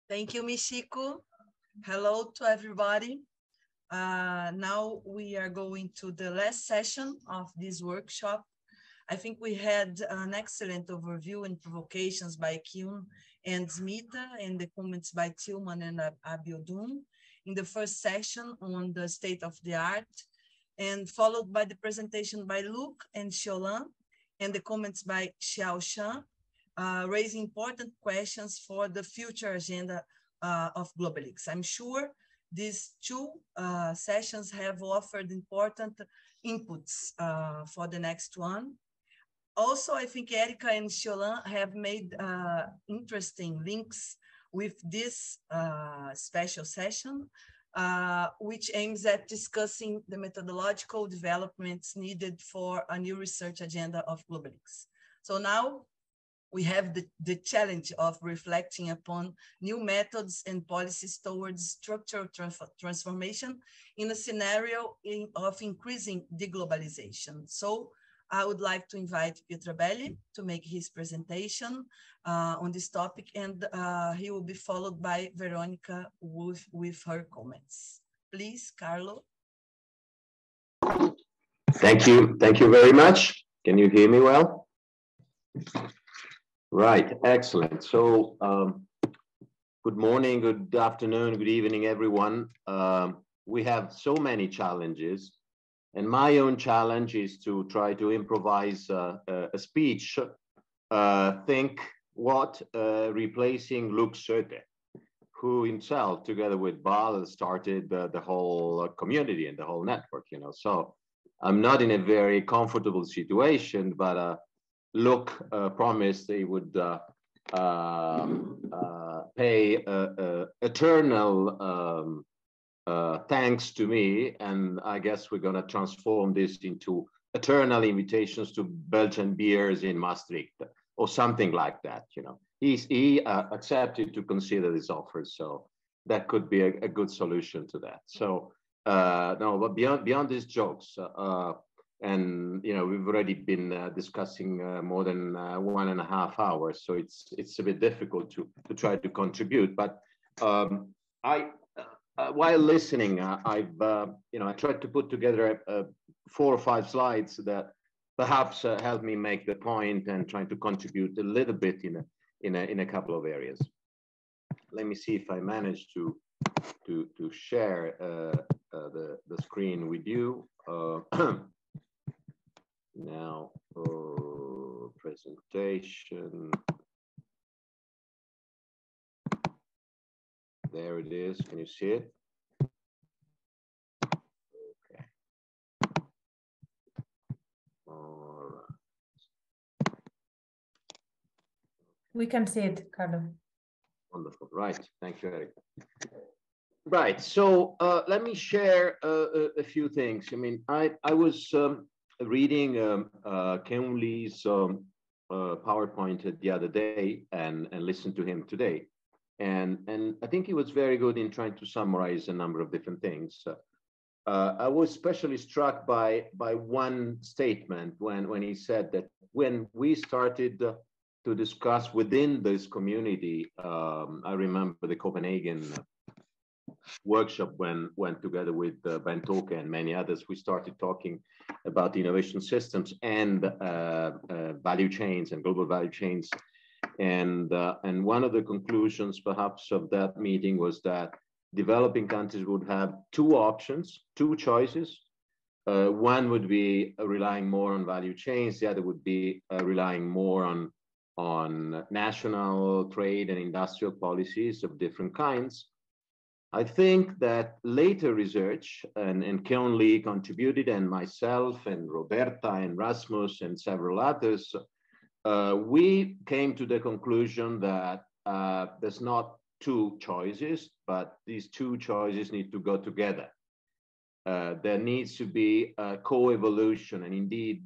Thank you, Michiko. Hello to everybody. Now we are going to the last session of this workshop. I think we had an excellent overview and provocations by Kuhn and Smita, and the comments by Tillman and Abiodun in the first session on the state of the art, and followed by the presentation by Luc and Xiolan, and the comments by Xiaoshan, raising important questions for the future agenda of GlobalX. I'm sure these two sessions have offered important inputs for the next one. Also, I think Erica and Xiolan have made interesting links with this special session, which aims at discussing the methodological developments needed for a new research agenda of GlobalX. So now we have the challenge of reflecting upon new methods and policies towards structural transformation in a scenario of increasing deglobalization. So I would like to invite Pietrobelli to make his presentation on this topic, and he will be followed by Veronica with her comments. Please, Carlo. Thank you. Thank you very much. Can you hear me well? Right, excellent. So good morning, good afternoon, good evening, everyone. We have so many challenges. And my own challenge is to try to improvise a speech, think what, replacing Luc Soete, who himself, together with Bal, started the whole community and the whole network, you know. So I'm not in a very comfortable situation, but Luc promised he would pay eternal thanks to me, and I guess we're going to transform this into eternal invitations to Belgian beers in Maastricht or something like that. You know, he accepted to consider this offer, so that could be a good solution to that. So no, but beyond these jokes, and you know, we've already been discussing more than 1.5 hours, so it's a bit difficult to try to contribute. But while listening, I've you know, I tried to put together 4 or 5 slides that perhaps help me make the point and trying to contribute a little bit in a couple of areas. Let me see if I manage to share the screen with you. Now, presentation. There it is. Can you see it? Okay. All right. We can see it, Carlo. Wonderful. Right. Thank you, Eric. Right. So let me share a few things. I mean, I was reading Keun Lee's PowerPoint the other day and listened to him today. And I think he was very good in trying to summarize a number of different things. I was especially struck by one statement when he said that when we started to discuss within this community, I remember the Copenhagen workshop went together with Ben Toke and many others. We started talking about innovation systems and value chains and global value chains. And one of the conclusions perhaps of that meeting was that developing countries would have 2 options, 2 choices. One would be relying more on value chains. The other would be relying more on national trade and industrial policies of different kinds. I think that later research, and Keun Lee contributed, and myself and Roberta and Rasmus and several others, we came to the conclusion that there's not 2 choices, but these 2 choices need to go together. There needs to be a co-evolution, and indeed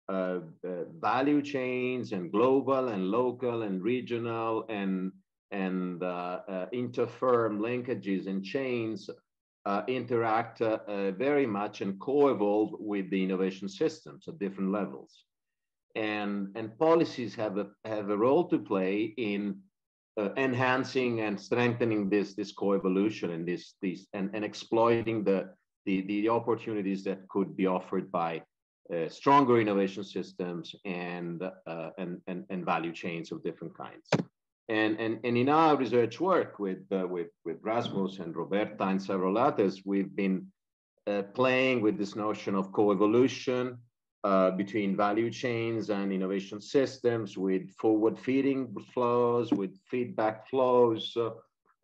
value chains and global and local and regional and inter-firm linkages and chains interact very much and co-evolve with the innovation systems at different levels. and policies have a role to play in enhancing and strengthening this coevolution and and exploiting the opportunities that could be offered by stronger innovation systems and value chains of different kinds. And in our research work with Rasmus and Roberta and several others, we've been playing with this notion of coevolution between value chains and innovation systems, with forward feeding flows, with feedback flows.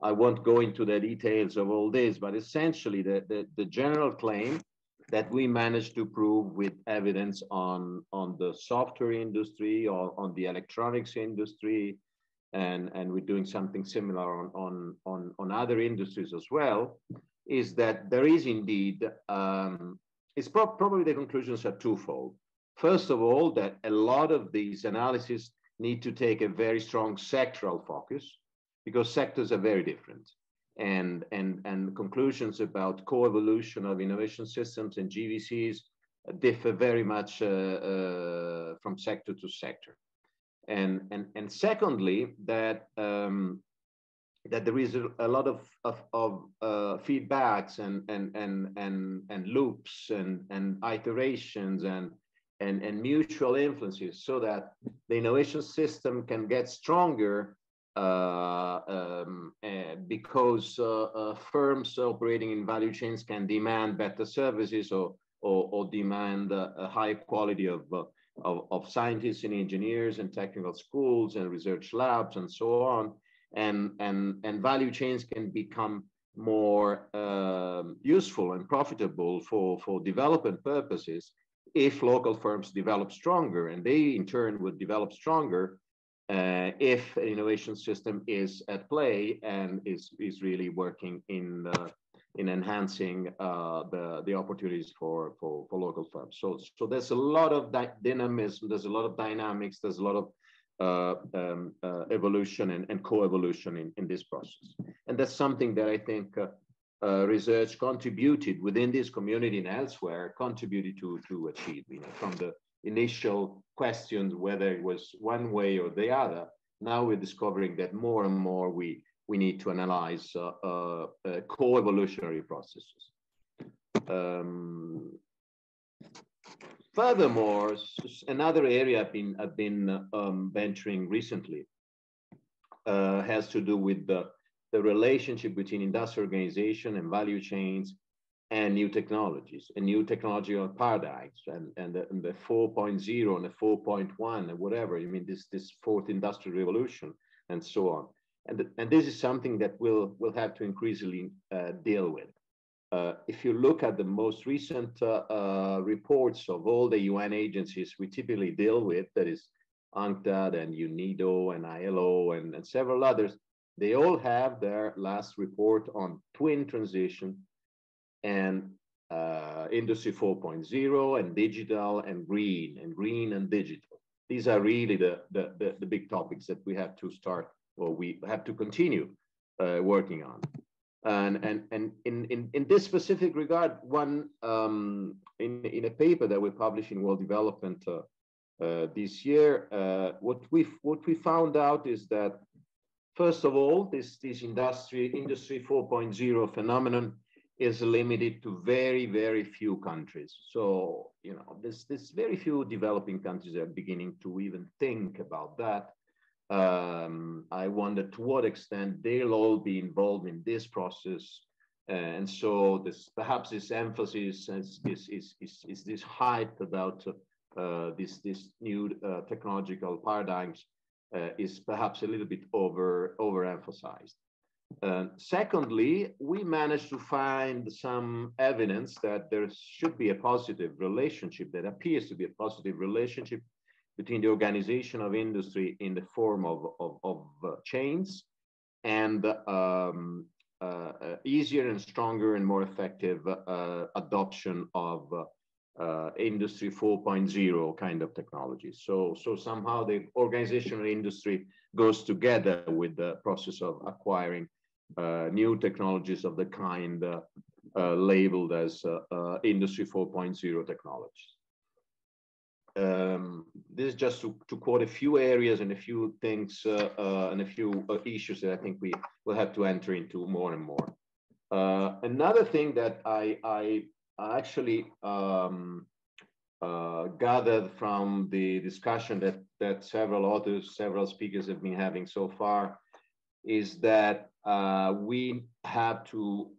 I won't go into the details of all this, but essentially the general claim that we managed to prove with evidence on the software industry or on the electronics industry, and we're doing something similar on other industries as well, is that there is indeed, probably the conclusions are twofold. First of all, that a lot of these analyses need to take a very strong sectoral focus, because sectors are very different. And conclusions about co-evolution of innovation systems and GVCs differ very much from sector to sector. And secondly, that there is a lot of feedbacks and loops and iterations and mutual influences, so that the innovation system can get stronger because firms operating in value chains can demand better services or demand a high quality of scientists and engineers and technical schools and research labs and so on. And value chains can become more useful and profitable for development purposes if local firms develop stronger, and they in turn would develop stronger if an innovation system is at play and is really working in enhancing the opportunities for local firms. So there's a lot of dynamism, there's a lot of dynamics, there's a lot of evolution and co-evolution in this process. And that's something that I think research contributed within this community and elsewhere, contributed to achieve, from the initial questions whether it was one way or the other. Now we're discovering that more and more we need to analyze co-evolutionary processes. Furthermore, another area I've been venturing recently has to do with the relationship between industrial organization and value chains and new technologies and new technological paradigms and the 4.0 and the 4.1 and whatever. I mean, this fourth industrial revolution and so on. And this is something that we'll have to increasingly deal with. If you look at the most recent reports of all the UN agencies we typically deal with, that is UNCTAD and UNIDO and ILO and several others, they all have their last report on twin transition and Industry 4.0 and digital and green and digital. These are really the big topics that we have to start, or we have to continue working on. And in this specific regard, one in a paper that we published in World Development this year, what we found out is that, first of all, this Industry 4.0 phenomenon is limited to very, very few countries. So, there's very few developing countries that are beginning to even think about that. I wonder to what extent they'll all be involved in this process. And so perhaps this emphasis is this hype about this new technological paradigms is perhaps a little bit overemphasized. Secondly, we managed to find some evidence that there should be a positive relationship, that appears to be a positive relationship between the organization of industry in the form of chains and easier and stronger and more effective adoption of Industry 4.0 kind of technologies. So somehow the organizational industry goes together with the process of acquiring new technologies of the kind labeled as Industry 4.0 technologies. this is just to quote a few areas and a few things and a few issues that I think we will have to enter into more and more. Another thing that I actually gathered from the discussion that several authors, several speakers have been having so far is that we have to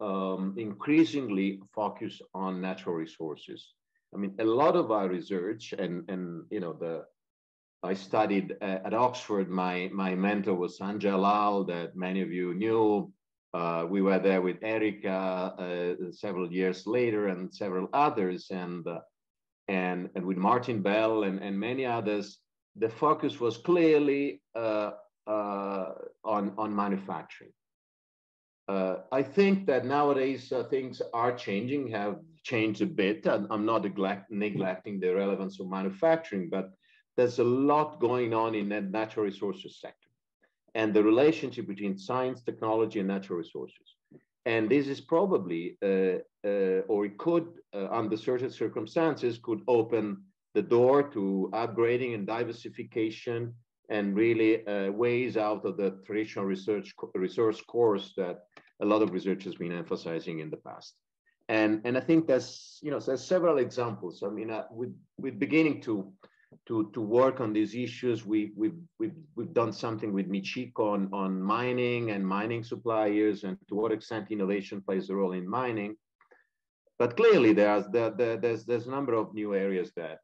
increasingly focus on natural resources. I mean, a lot of our research and you know, I studied at Oxford. My mentor was Sanjay Lal, that many of you knew. We were there with Erica several years later, and several others, and with Martin Bell and many others. The focus was clearly on manufacturing. I think that nowadays things are changing, have changed a bit. I'm not neglecting the relevance of manufacturing, but there's a lot going on in the natural resources sector and the relationship between science, technology, and natural resources. And this is probably, or it could, under certain circumstances, could open the door to upgrading and diversification and really ways out of the traditional resource course that a lot of research has been emphasizing in the past. And I think there's, you know, there's several examples. I mean, we're beginning to work on these issues. We've done something with Michiko on mining and mining suppliers, and to what extent innovation plays a role in mining. But clearly, there's a number of new areas that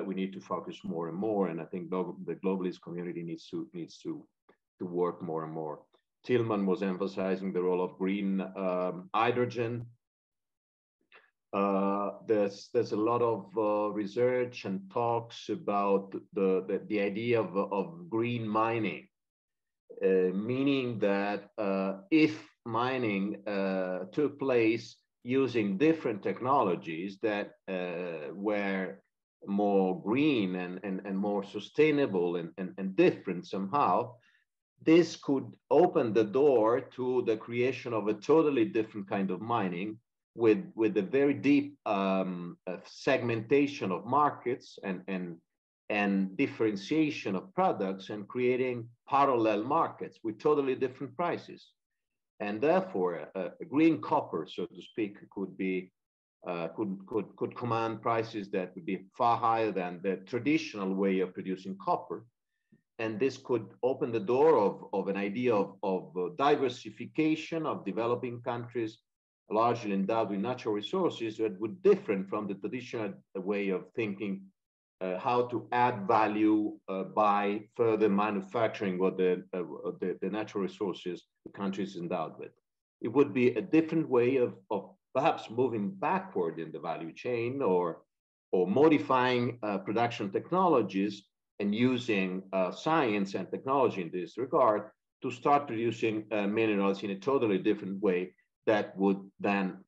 we need to focus more and more. And I think the globalist community needs to work more and more. Tillman was emphasizing the role of green hydrogen. There's a lot of research and talks about the idea of green mining, meaning that if mining took place using different technologies that were more green and more sustainable and different somehow, this could open the door to the creation of a totally different kind of mining with a very deep segmentation of markets and differentiation of products, and creating parallel markets with totally different prices. And therefore, a green copper, so to speak, could be could command prices that would be far higher than the traditional way of producing copper. And this could open the door of an idea of diversification of developing countries, largely endowed with natural resources, that would be different from the traditional way of thinking how to add value by further manufacturing what the natural resources the country is endowed with. It would be a different way of perhaps moving backward in the value chain, or modifying production technologies and using science and technology in this regard to start producing minerals in a totally different way that would then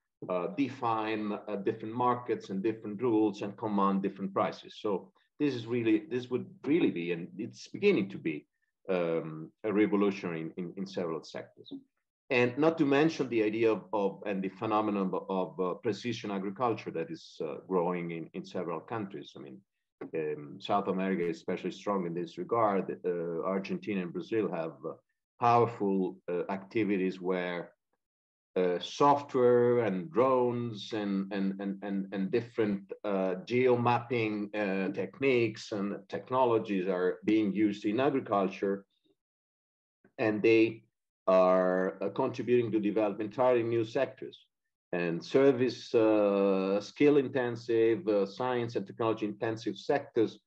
define different markets and different rules and command different prices. So this would really be, and it's beginning to be, a revolutionary in several sectors. And not to mention the idea and the phenomenon of precision agriculture that is growing in several countries. I mean, South America is especially strong in this regard. Argentina and Brazil have powerful activities where software and drones and different geo-mapping techniques and technologies are being used in agriculture, and they are contributing to develop entirely new sectors and service skill-intensive, science and technology-intensive sectors,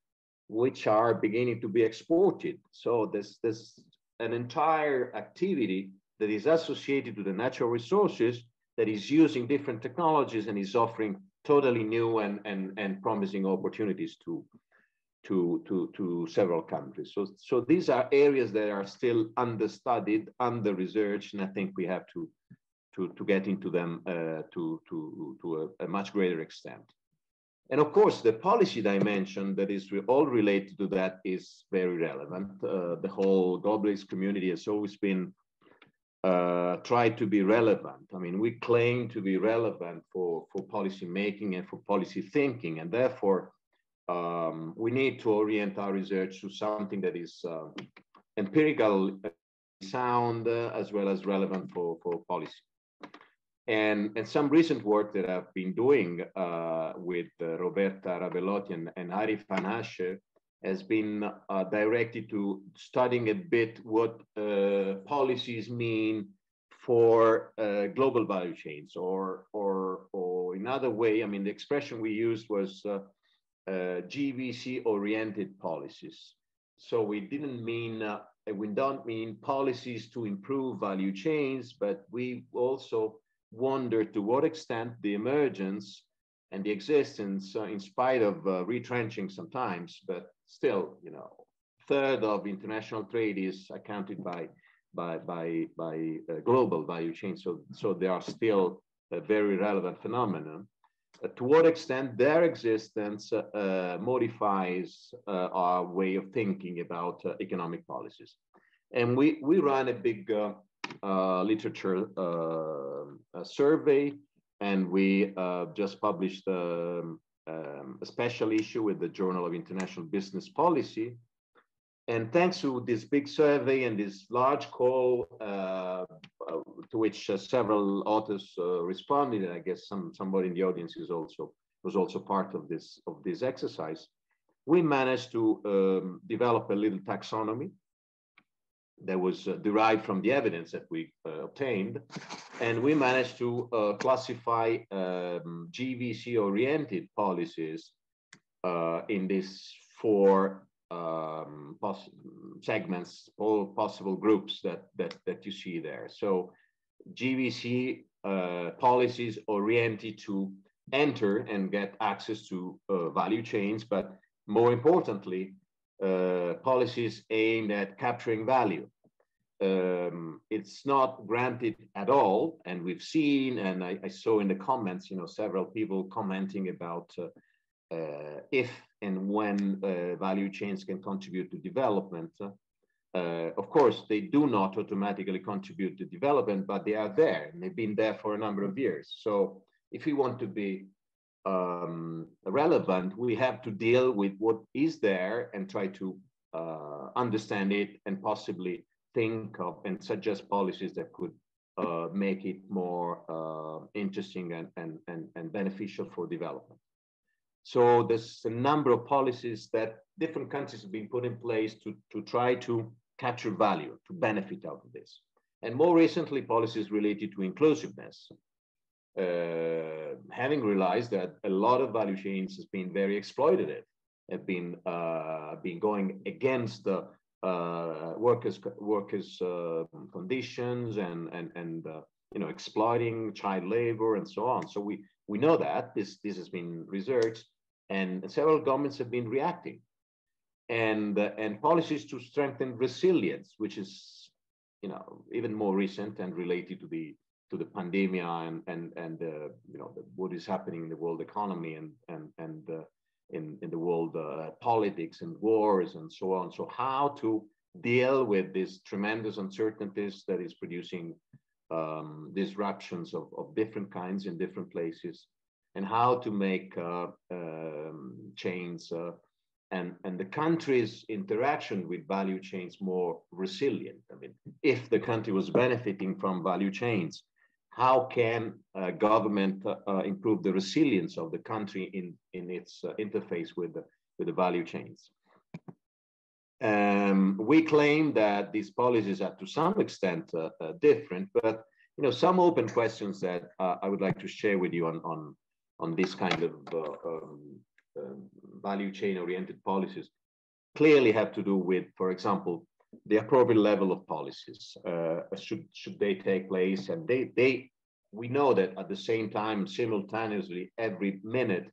which are beginning to be exported. So there's an entire activity that is associated to the natural resources that is using different technologies and is offering totally new and promising opportunities to several countries. So these are areas that are still understudied, under-researched, and I think we have to get into them to a much greater extent. And of course, the policy dimension that is all related to that is very relevant. The whole globalist community has always been tried to be relevant. I mean, we claim to be relevant for policy making and for policy thinking, and therefore we need to orient our research to something that is empirical, sound, as well as relevant for policy. And some recent work that I've been doing with Roberta Rabellotti and Arif Anashe has been directed to studying a bit what policies mean for global value chains, or in other way, I mean, the expression we used was GVC-oriented policies. So we didn't mean, we don't mean policies to improve value chains, but we also wonder to what extent the emergence and the existence, in spite of retrenching sometimes, but still, you know, third of international trade is accounted by global value chains. So they are still a very relevant phenomenon. To what extent their existence modifies our way of thinking about economic policies. And we ran a big literature survey, and we just published a special issue with the Journal of International Business Policy. And thanks to this big survey and this large call to which several authors responded, and I guess somebody in the audience was also part of this exercise, we managed to develop a little taxonomy that was derived from the evidence that we obtained. And we managed to classify GVC-oriented policies in these four segments, all possible groups that you see there. So GVC policies oriented to enter and get access to value chains, but more importantly, policies aimed at capturing value. It's not granted at all, and we've seen, and I saw in the comments, you know, several people commenting about if and when value chains can contribute to development. Of course, they do not automatically contribute to development, but they are there, and they've been there for a number of years. So if we want to be relevant, we have to deal with what is there and try to understand it, and possibly think of and suggest policies that could make it more interesting and beneficial for development. So there's a number of policies that different countries have been put in place to try to capture value, to benefit out of this. And more recently, policies related to inclusiveness. Having realized that a lot of value chains has been very exploitative, have been going against the workers' conditions and you know, exploiting child labor and so on. So we know that this has been researched, and several governments have been reacting, and policies to strengthen resilience, which is, you know, even more recent and related to the pandemic and you know, what is happening in the world economy and in the world politics and wars and so on. So how to deal with these tremendous uncertainties that is producing disruptions of different kinds in different places, and how to make chains and the country's interaction with value chains more resilient. I mean, if the country was benefiting from value chains, how can government improve the resilience of the country in its interface with the value chains? We claim that these policies are to some extent different, but you know, some open questions that I would like to share with you on this kind of value chain oriented policies clearly have to do with, for example, the appropriate level of policies. Should they take place? And we know that at the same time, simultaneously, every minute,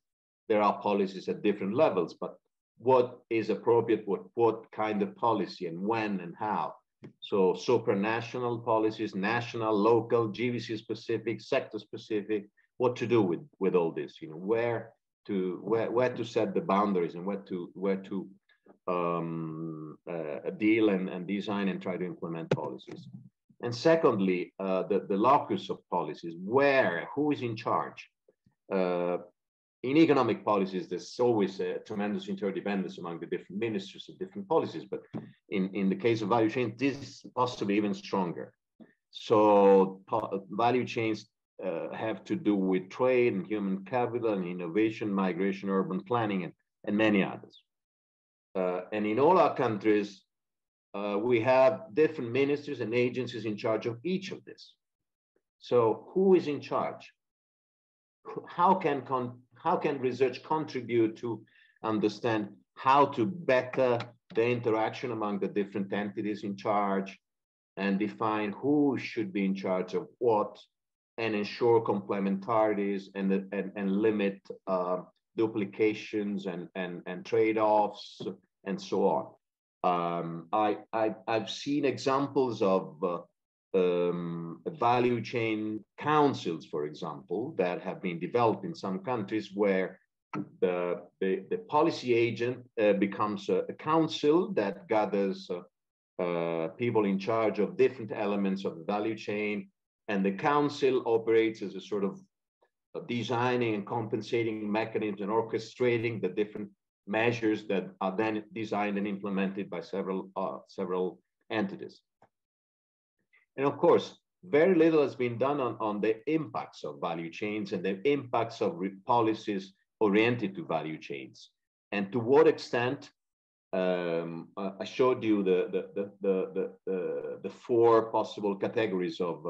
there are policies at different levels, but what is appropriate, what kind of policy, and when and how? So supranational policies, national, local, GVC specific, sector specific, what to do with all this, you know, where to set the boundaries, and where to deal and design and try to implement policies. And secondly, the locus of policies, who is in charge? in economic policies, there's always a tremendous interdependence among the different ministers of different policies. But in the case of value chain, this is possibly even stronger. So value chains have to do with trade and human capital and innovation, migration, urban planning, and many others. And in all our countries, we have different ministers and agencies in charge of each of this. So who is in charge? How can research contribute to understand how to better the interaction among the different entities in charge and define who should be in charge of what and ensure complementarities and limit duplications and trade-offs and so on. I've seen examples of value chain councils, for example, that have been developed in some countries where the policy agent becomes a council that gathers people in charge of different elements of the value chain, and the council operates as a sort of designing and compensating mechanisms and orchestrating the different measures that are then designed and implemented by several entities. And of course, very little has been done on the impacts of value chains and the impacts of policies oriented to value chains. And to what extent, I showed you the four possible categories of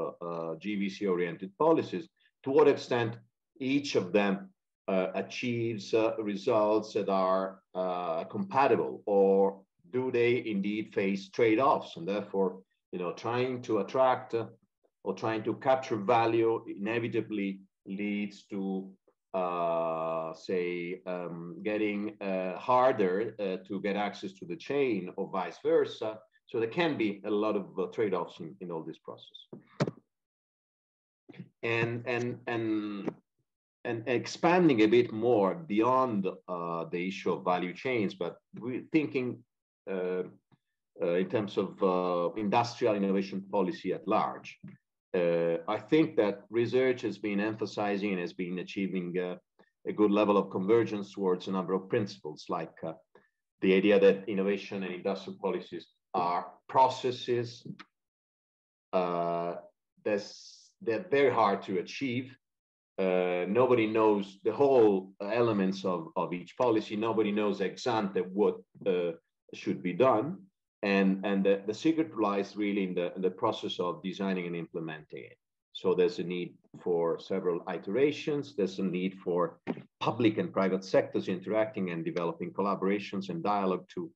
GVC-oriented policies, to what extent each of them achieves results that are compatible, or do they indeed face trade-offs, and therefore, trying to attract or trying to capture value inevitably leads to, getting harder to get access to the chain, or vice versa. So there can be a lot of trade-offs in all this process. And expanding a bit more beyond the issue of value chains, but we're thinking in terms of industrial innovation policy at large. I think that research has been emphasizing and has been achieving a good level of convergence towards a number of principles, like the idea that innovation and industrial policies are processes. They're very hard to achieve. Nobody knows the whole elements of each policy. Nobody knows ex ante what should be done. And the secret lies really in the process of designing and implementing it. So there's a need for several iterations. There's a need for public and private sectors interacting and developing collaborations and dialogue to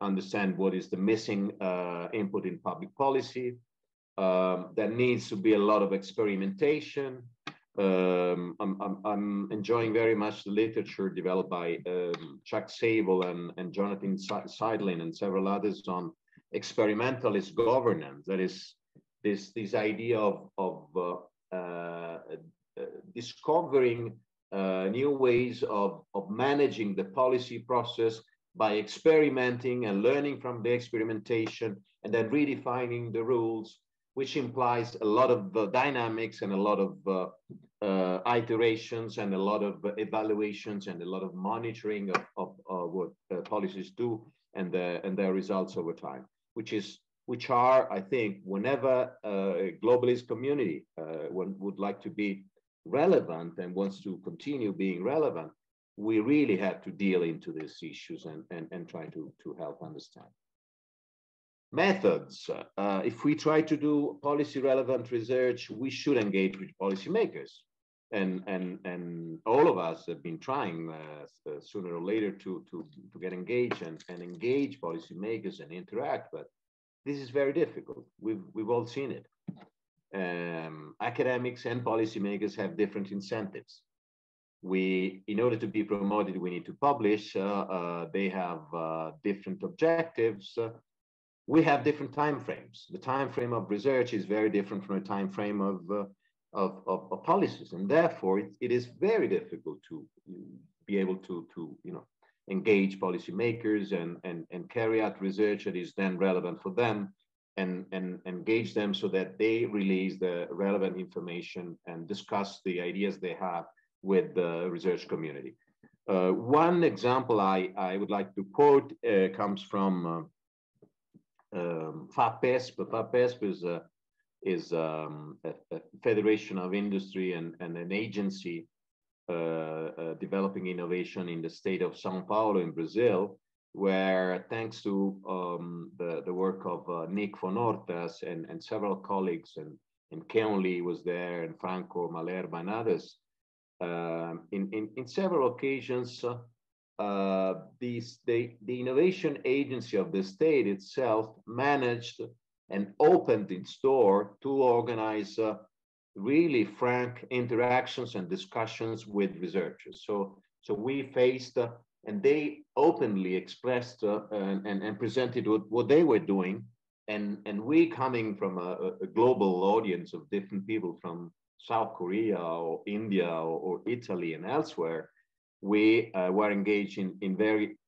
understand what is the missing input in public policy. There needs to be a lot of experimentation. I'm enjoying very much the literature developed by Chuck Sable and Jonathan Seidlin and several others on experimentalist governance. That is this idea of discovering new ways of managing the policy process by experimenting and learning from the experimentation, and then redefining the rules, which implies a lot of dynamics and a lot of iterations and a lot of evaluations and a lot of monitoring of what policies do and their results over time, which are, I think, whenever a globalist community would like to be relevant and wants to continue being relevant, we really have to deal into these issues and try to help understand. Methods. If we try to do policy relevant research, we should engage with policymakers. And all of us have been trying sooner or later to get engaged and engage policymakers and interact, but this is very difficult. We've all seen it. Academics and policymakers have different incentives. In order to be promoted, we need to publish. They have different objectives. We have different timeframes. The timeframe of research is very different from the timeframe of policies, and therefore it is very difficult to be able to engage policymakers and carry out research that is then relevant for them and engage them so that they release the relevant information and discuss the ideas they have with the research community. One example I would like to quote comes from FAPESP. FAPESP is a federation of industry and an agency developing innovation in the state of São Paulo in Brazil, where thanks to the work of Nick von Hortas and several colleagues, and Keon Lee was there, and Franco Malerba and others, in several occasions, the innovation agency of the state itself managed and opened its door to organize really frank interactions and discussions with researchers. So we faced, and they openly expressed and presented what they were doing. And we, coming from a global audience of different people from South Korea or India or Italy and elsewhere, we were engaged in very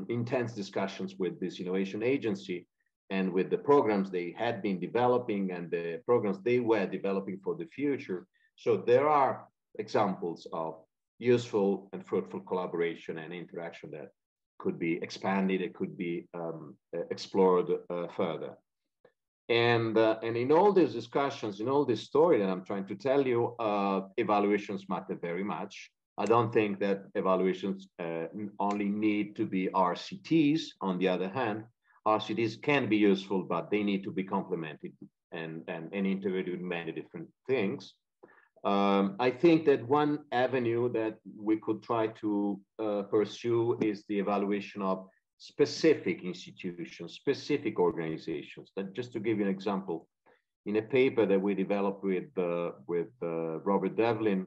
intense discussions with this innovation agency and with the programs they had been developing and the programs they were developing for the future. So there are examples of useful and fruitful collaboration and interaction that could be expanded, it could be explored further. And in all these discussions, in all this story that I'm trying to tell you, evaluations matter very much. I don't think that evaluations only need to be RCTs. On the other hand, RCTs can be useful, but they need to be complemented and integrated with many different things. I think that one avenue that we could try to pursue is the evaluation of specific institutions, specific organizations. That, just to give you an example, in a paper that we developed with Robert Devlin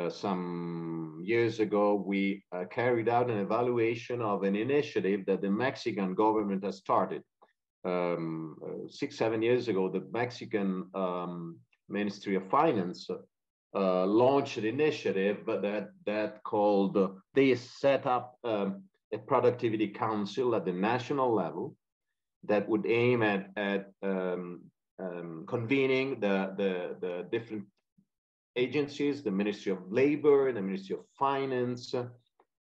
some years ago, we carried out an evaluation of an initiative that the Mexican government has started. 6-7 years ago, the Mexican Ministry of Finance launched an initiative that called, they set up a productivity council at the national level that would aim at convening the different agencies, the Ministry of Labor, the Ministry of Finance,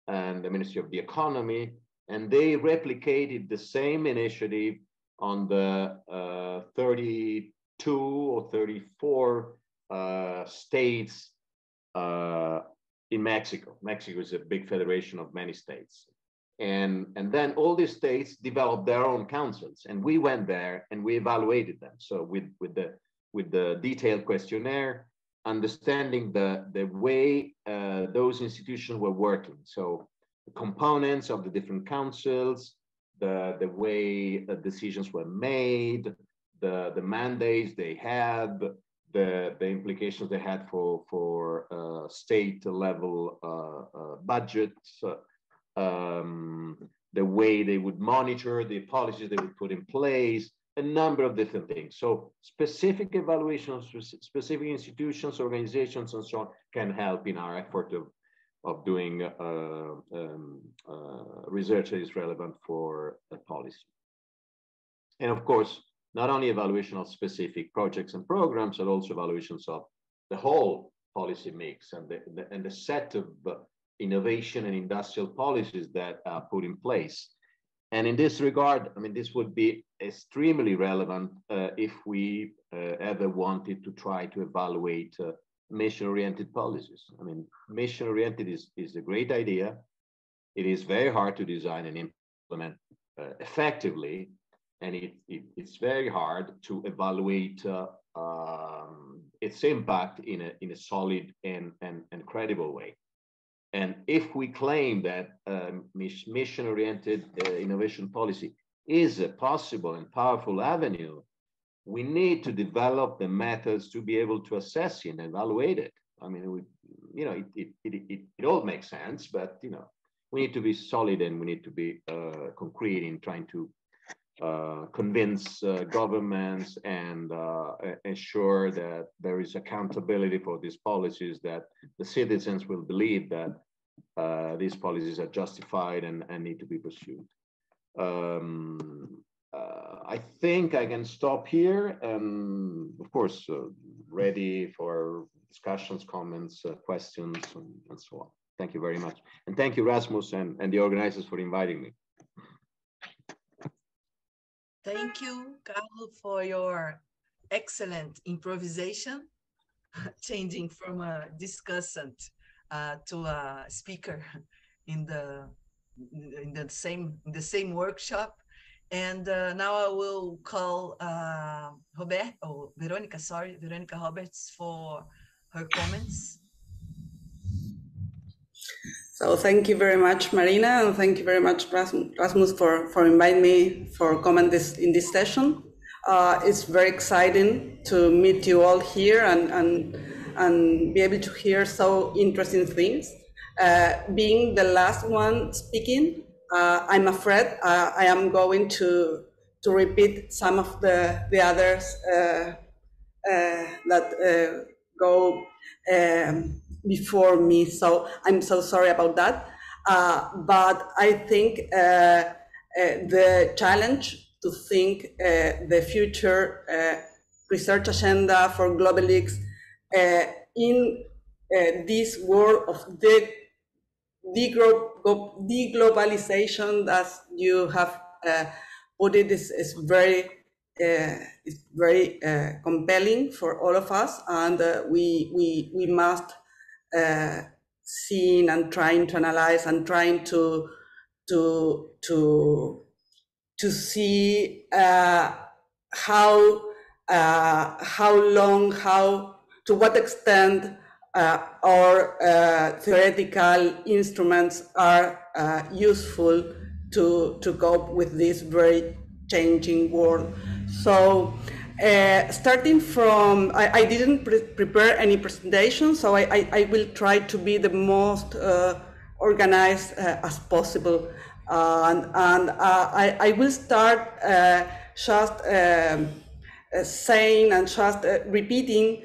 and the Ministry of the Economy, and they replicated the same initiative on the 32 or 34 states in Mexico. Mexico is a big federation of many states. And then all these states developed their own councils, and we went there and we evaluated them. So with the detailed questionnaire, understanding the way those institutions were working. So the components of the different councils, the way decisions were made, the mandates they had, the implications they had for state level budgets, the way they would monitor the policies they would put in place, a number of different things. So specific evaluations, specific institutions, organizations, and so on can help in our effort of doing research that is relevant for a policy. And of course, not only evaluation of specific projects and programs, but also evaluations of the whole policy mix and the set of innovation and industrial policies that are put in place. And in this regard, I mean, this would be extremely relevant if we ever wanted to try to evaluate mission-oriented policies. I mean, mission-oriented is a great idea. It is very hard to design and implement effectively, and it's very hard to evaluate its impact in a solid and credible way. And if we claim that mission-oriented innovation policy is a possible and powerful avenue, we need to develop the methods to be able to assess it and evaluate it. I mean, it all makes sense, but we need to be solid and we need to be concrete in trying to convince governments and ensure that there is accountability for these policies, that the citizens will believe that these policies are justified and need to be pursued. I think I can stop here. Of course, ready for discussions, comments, questions, and so on. Thank you very much. And thank you, Rasmus, and the organizers for inviting me. Thank you, Carlo, for your excellent improvisation, changing from a discussant to a speaker in the same workshop. And now I will call Veronica Roberts for her comments. So thank you very much, Marina, and thank you very much, Rasmus, for inviting me for comment in this session. It's very exciting to meet you all here and be able to hear so interesting things. Being the last one speaking, I'm afraid I am going to repeat some of the others that go before me, so I'm so sorry about that. But I think the challenge to think the future research agenda for Global Leaks in this world of deglobalization, as you have put it, is very compelling for all of us, and we must seeing and trying to analyze and trying to see to what extent our theoretical instruments are useful to cope with this very changing world. So starting from, I didn't prepare any presentation, so I will try to be the most organized as possible. And I will start just saying and just repeating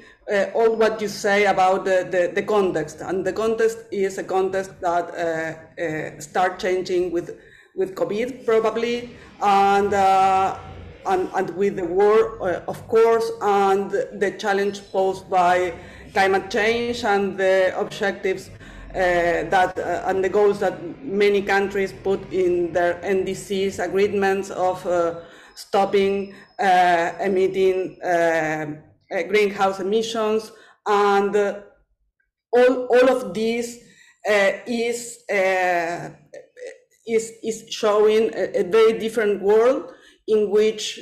all what you say about the context. And the context is a context that start changing with COVID probably, and with the war, of course, and the challenge posed by climate change and the objectives and the goals that many countries put in their NDCs agreements of stopping emitting greenhouse emissions, and all of this is showing a very different world in which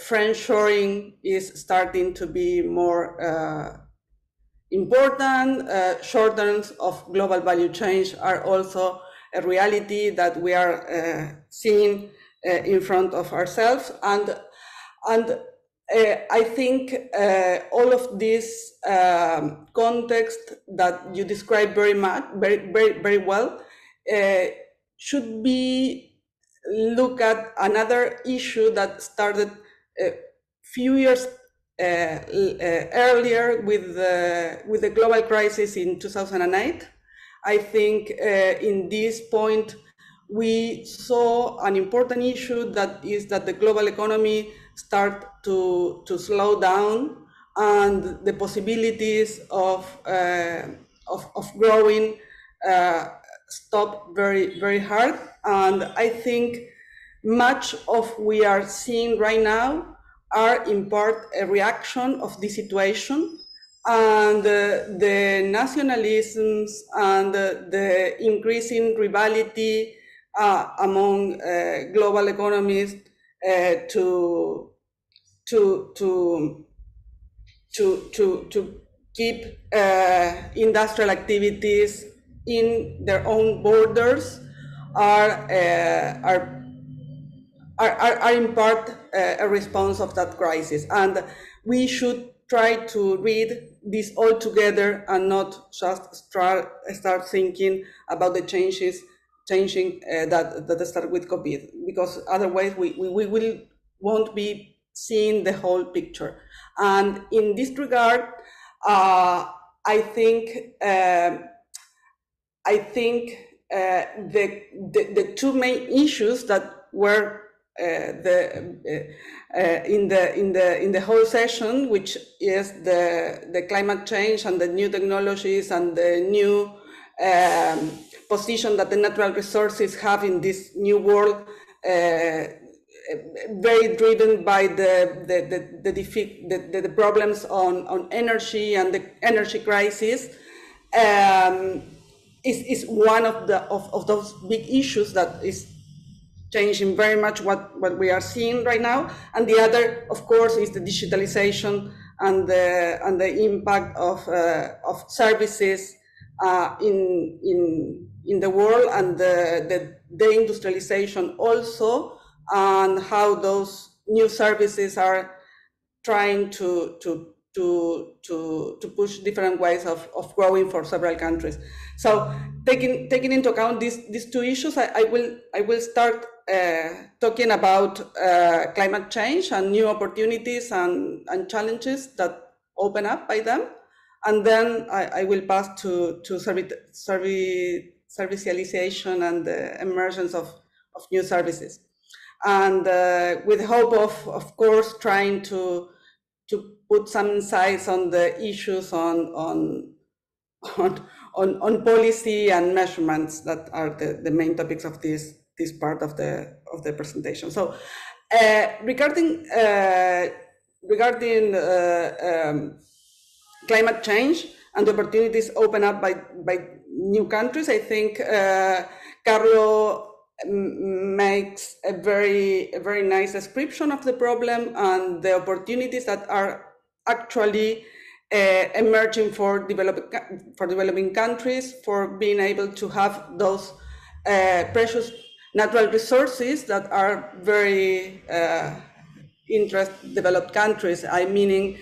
friendshoring is starting to be more important. Short terms of global value change are also a reality that we are seeing in front of ourselves, and I think all of this context that you described very well should be look at another issue that started a few years earlier with the global crisis in 2008. I think in this point we saw an important issue, that is that the global economy start to slow down, and the possibilities of growing stop very hard. And I think much of we are seeing right now are in part a reaction of this situation, and the nationalisms and the increasing rivalry among global economies to keep industrial activities in their own borders are in part a response of that crisis, and we should try to read this all together and not just start thinking about the changing that start with COVID, because otherwise we won't be seeing the whole picture. And in this regard, I think the two main issues that were in the whole session, which is the climate change and the new technologies and the new position that the natural resources have in this new world, very driven by the problems on energy and the energy crisis, is one of those big issues that is changing very much what we are seeing right now. And the other, of course, is the digitalization and the impact of services in the world, and the deindustrialization also, and how those new services are trying to push different ways of growing for several countries. So taking into account these two issues, I will start talking about climate change and new opportunities and challenges that open up by them, and then I will pass to servicialization and the emergence of new services, and with the hope of course trying to put some insights on the issues on policy and measurements that are the main topics of this part of the presentation. So regarding climate change and the opportunities open up by new countries, I think Carlo makes a very nice description of the problem and the opportunities that are actually emerging for developing countries, for being able to have those precious natural resources that are very developed countries. I meaning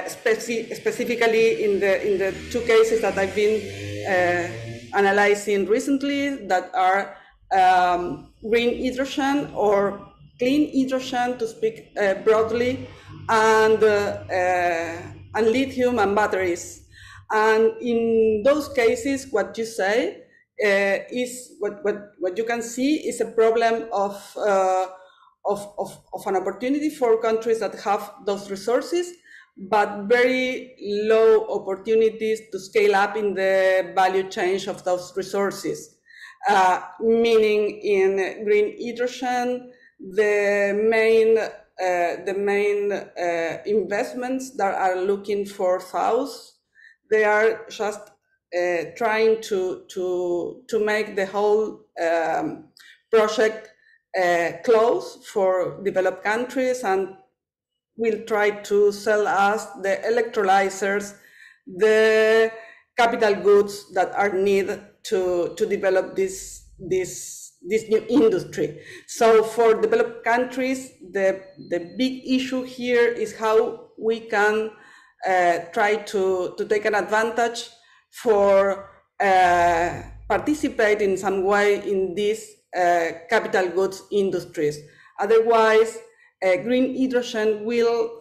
specifically in the two cases that I've been analyzing recently, that are green hydrogen or clean hydrogen, to speak broadly, and lithium and batteries. And in those cases, what you say is what you can see is a problem of an opportunity for countries that have those resources, but very low opportunities to scale up in the value chain of those resources. Meaning in green hydrogen, the main investments that are looking for south, they are just trying to make the whole project close for developed countries, and will try to sell us the electrolyzers, the capital goods that are needed to develop this new industry. So for developed countries, the big issue here is how we can try to take an advantage for participate in some way in these capital goods industries. Otherwise, green hydrogen will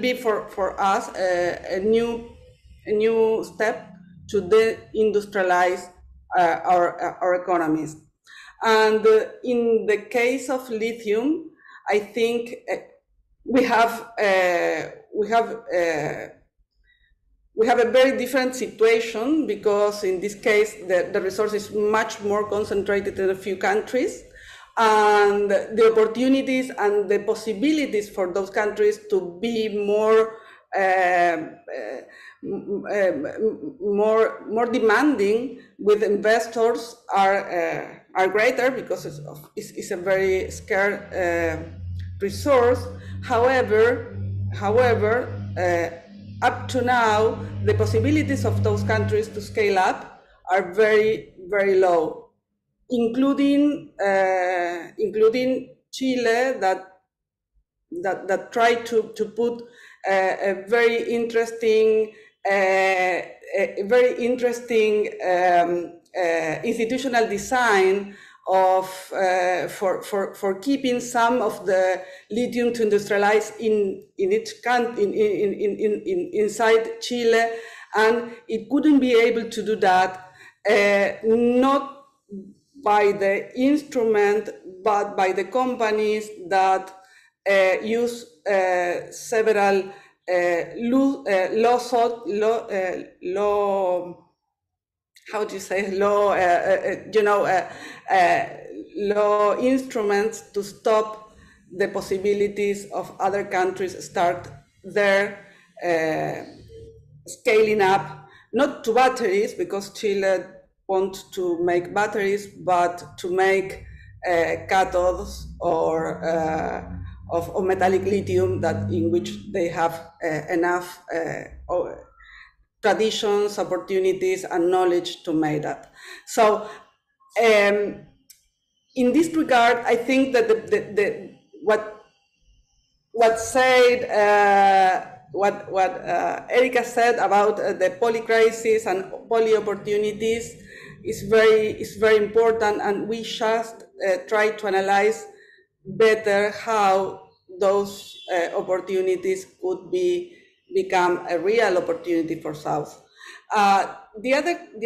be for us a new step to deindustrialize our economies. And in the case of lithium, I think we have a very different situation, because in this case the resource is much more concentrated in a few countries, and the opportunities and the possibilities for those countries to be more demanding with investors are greater, because it's a very scarce resource. However, up to now, the possibilities of those countries to scale up are very, very low, including Chile, that tried to put a very interesting institutional design of for keeping some of the lithium to industrialize in each country inside Chile, and it couldn't be able to do that not by the instrument, but by the companies that use several how do you say, law instruments to stop the possibilities of other countries start their scaling up, not to batteries, because Chile wants to make batteries, but to make cathodes or of metallic lithium, that in which they have enough traditions, opportunities, and knowledge to make that. So in this regard, I think that what Erika said about the poly crisis and poly opportunities is very important, and we just try to analyze better how those opportunities could become a real opportunity for South. The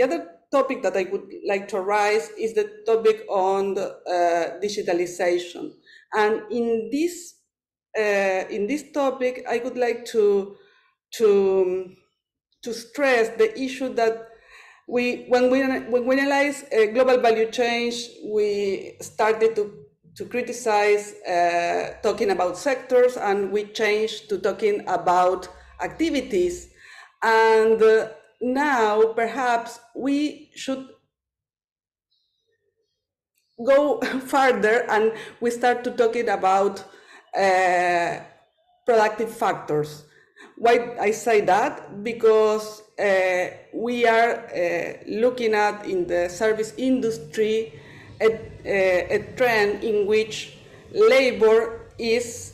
other topic that I would like to raise is the topic on the, digitalization, and in this topic, I would like to stress the issue that when we analyze global value change, we started to criticize talking about sectors, and we changed to talking about activities. And now perhaps we should go further, and we start to talking about productive factors. Why I say that? Because we are looking at in the service industry a trend in which labor is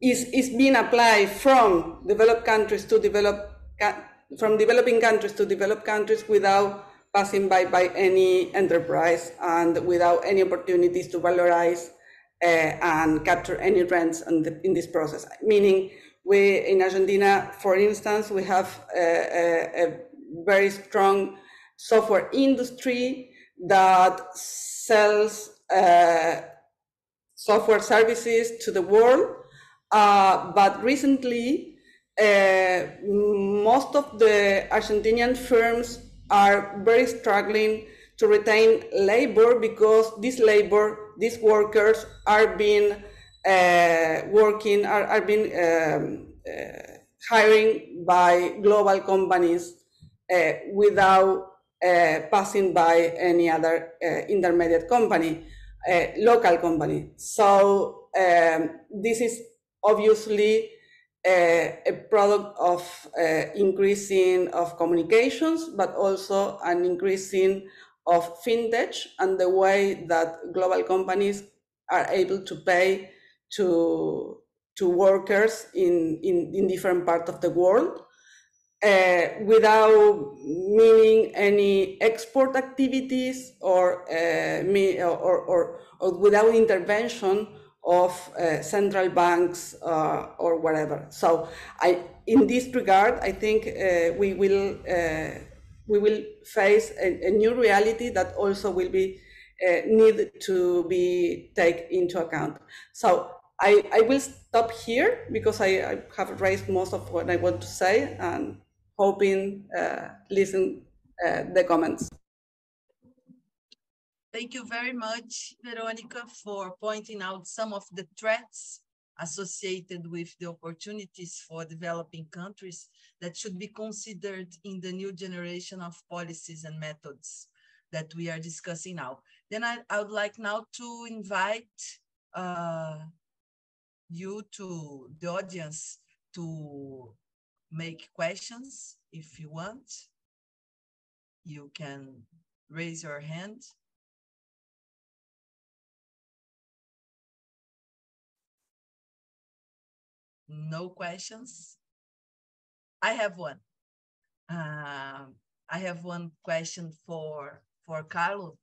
being applied from developed countries to from developing countries to developed countries without passing by any enterprise and without any opportunities to valorize and capture any rents in this process. Meaning, we in Argentina, for instance, we have a very strong software industry that sells software services to the world. But recently, most of the Argentinian firms are very struggling to retain labor, because these workers are being hiring by global companies without passing by any other intermediate company, local company. So this is obviously a product of increasing of communications, but also an increasing of fintech and the way that global companies are able to pay to workers in different parts of the world, without meaning any export activities or without intervention of central banks or whatever. So in this regard, I think we will face a new reality that also will be need to be taken into account. So I will stop here, because I have raised most of what I want to say, and hoping listen the comments. Thank you very much, Veronica, for pointing out some of the threats associated with the opportunities for developing countries that should be considered in the new generation of policies and methods that we are discussing now. Then I would like now to invite you, to the audience, to make questions. If you want, you can raise your hand. No questions? I have one. I have one question for Carlo,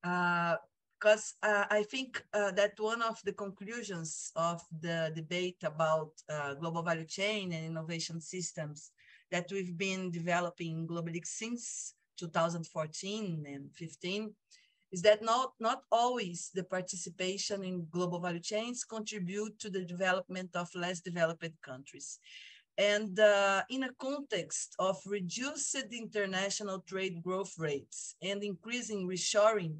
because I think that one of the conclusions of the debate about global value chain and innovation systems that we've been developing globally since 2014 and 15 is that not always the participation in global value chains contribute to the development of less developed countries. And in a context of reduced international trade growth rates and increasing reshoring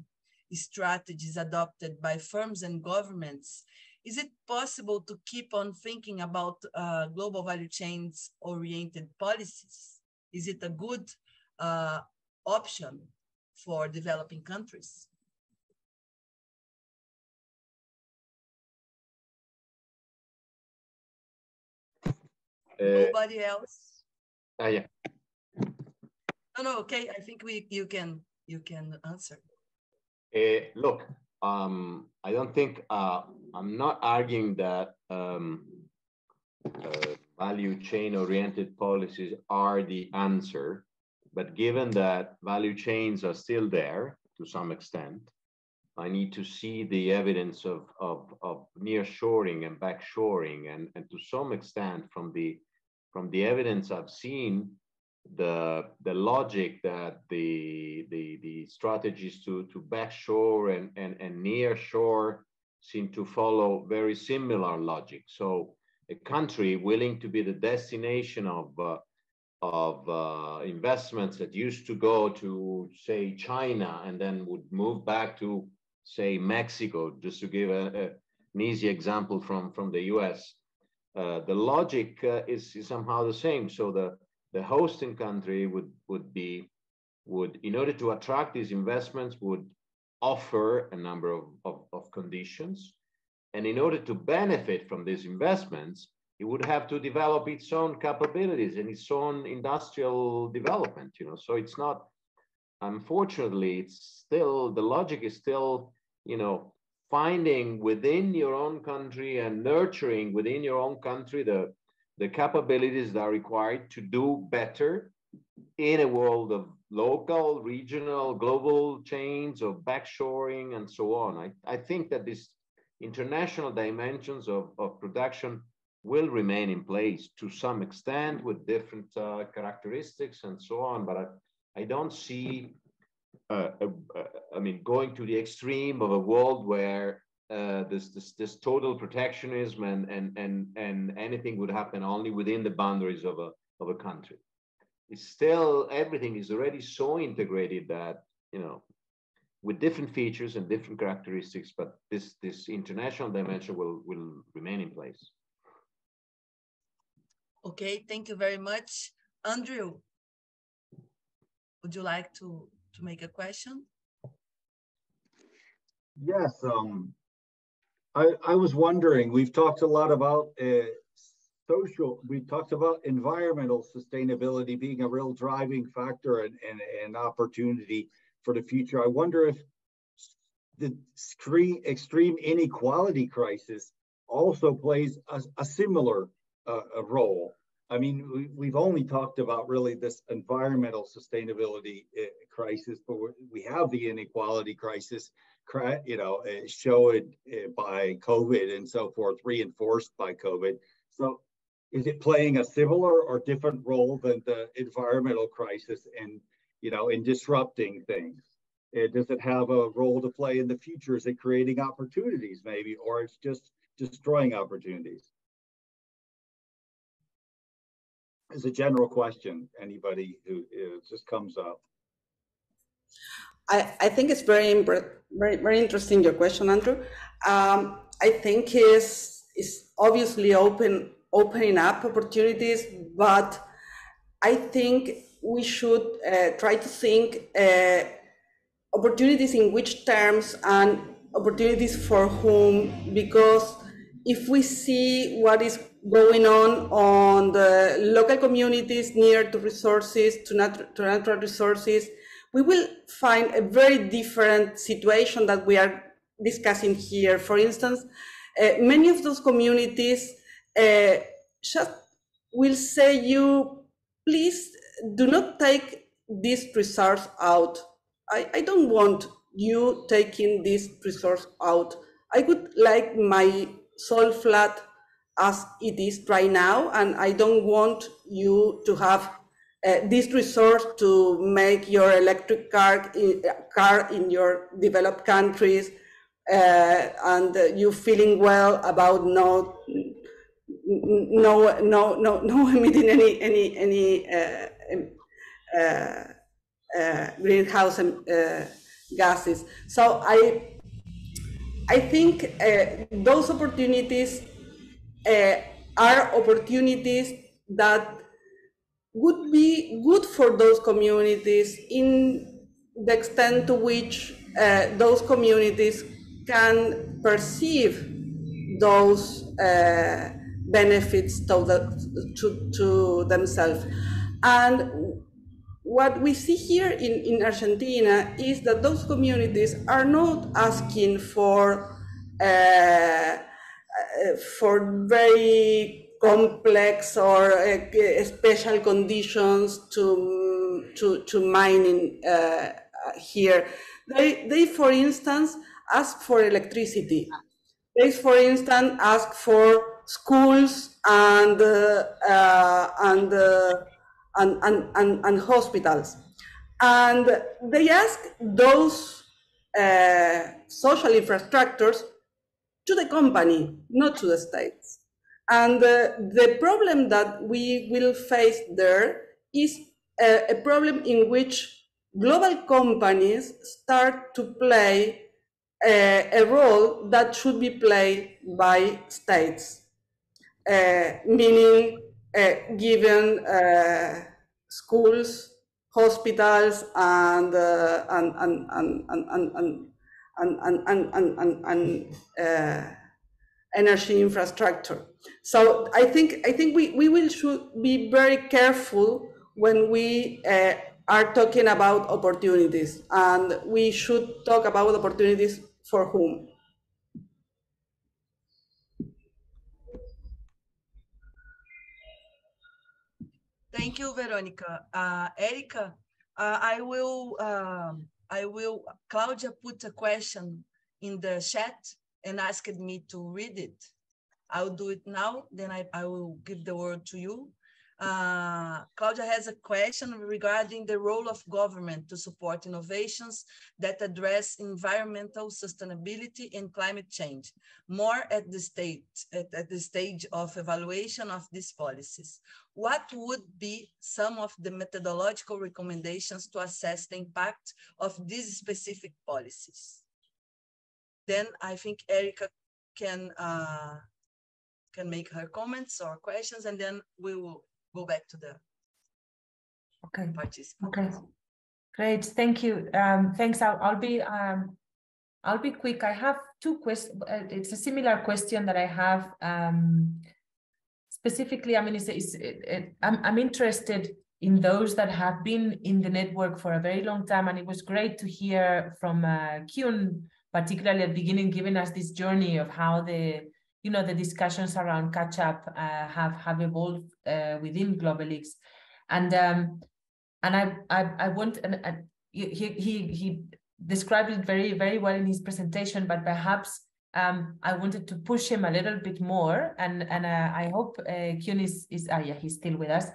strategies adopted by firms and governments, is it possible to keep on thinking about global value chains oriented policies? Is it a good option for developing countries? Nobody else? Yeah. No, okay. I think you can answer. Look, I don't think I'm not arguing that value chain oriented policies are the answer, but given that value chains are still there to some extent, I need to see the evidence of nearshoring and backshoring, and to some extent from the evidence I've seen, the logic that the strategies to backshore and nearshore seem to follow very similar logic. So a country willing to be the destination of investments that used to go to, say, China and then would move back to, say, Mexico, just to give an easy example from the US. The logic is somehow the same. So the hosting country would, in order to attract these investments, would offer a number of conditions. And in order to benefit from these investments, it would have to develop its own capabilities and its own industrial development, So it's not, unfortunately, it's still, the logic is still, finding within your own country and nurturing within your own country the capabilities that are required to do better in a world of local, regional, global chains of backshoring and so on. I think that these international dimensions of production will remain in place to some extent with different characteristics and so on, but I don't see, going to the extreme of a world where this total protectionism and anything would happen only within the boundaries of a country. It's still, everything is already so integrated that, with different features and different characteristics, but this international dimension will remain in place. Okay, thank you very much. Andrew, would you like to make a question? Yes, I was wondering, we've talked a lot about we talked about environmental sustainability being a real driving factor and opportunity for the future. I wonder if the extreme inequality crisis also plays a similar role. I mean, we've only talked about really this environmental sustainability crisis, but we have the inequality crisis, showed by COVID and so forth, reinforced by COVID. So is it playing a similar or different role than the environmental crisis in disrupting things? Does it have a role to play in the future? Is it creating opportunities maybe, or it's just destroying opportunities? As a general question, anybody who just comes up. I think it's very interesting, your question, Andrew. I think is obviously opening up opportunities, but I think we should try to think opportunities in which terms and opportunities for whom, because if we see what is going on the local communities near to resources, to natural resources, we will find a very different situation that we are discussing here. For instance, many of those communities just will say you, please do not take this resource out. I don't want you taking this resource out. I would like my soil flat as it is right now, and I don't want you to have this resource to make your electric car in your developed countries, and you feeling well about no emitting any greenhouse gases. So I think those opportunities are opportunities that would be good for those communities in the extent to which those communities can perceive those benefits to themselves. And what we see here in Argentina is that those communities are not asking for very complex or special conditions to mining here. They, for instance, ask for electricity. They, for instance, ask for schools and hospitals, and they ask those social infrastructures to the company, not to the states. And the problem that we will face there is a problem in which global companies start to play a role that should be played by states, meaning given schools, hospitals, and energy infrastructure. So I think we should be very careful when we are talking about opportunities, and we should talk about opportunities for whom. Thank you, Veronica. Erica, Claudia put a question in the chat and asked me to read it. I'll do it now, then I will give the word to you. Claudia has a question regarding the role of government to support innovations that address environmental sustainability and climate change, more at the stage of evaluation of these policies. What would be some of the methodological recommendations to assess the impact of these specific policies? Then I think Erica can make her comments or questions, and then we will go back to the participants. Okay, great. Thank you. Thanks. I'll be quick. I have two questions. It's a similar question that I have. Specifically, I mean, I'm interested in those that have been in the network for a very long time, and it was great to hear from Kyun, particularly at the beginning, giving us this journey of how the discussions around catch-up have evolved within GlobalX, and I want, and he described it very, very well in his presentation, but perhaps I wanted to push him a little bit more, and I hope Kyun is he's still with us.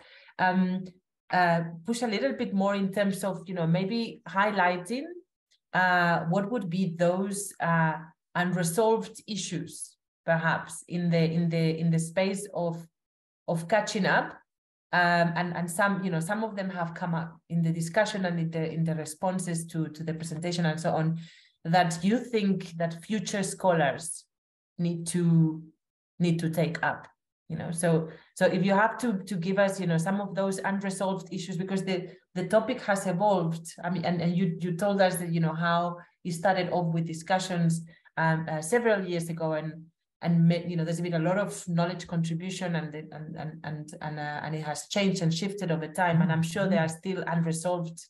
Push a little bit more in terms of maybe highlighting what would be those unresolved issues, perhaps in the space of catching up, and some of them have come up in the discussion and in the responses to the presentation and so on, that you think that future scholars need to take up. So if you have to give us some of those unresolved issues, because the topic has evolved. I mean, and you told us that how you started off with discussions several years ago, and there's been a lot of knowledge contribution, and it has changed and shifted over time, and I'm sure there are still unresolved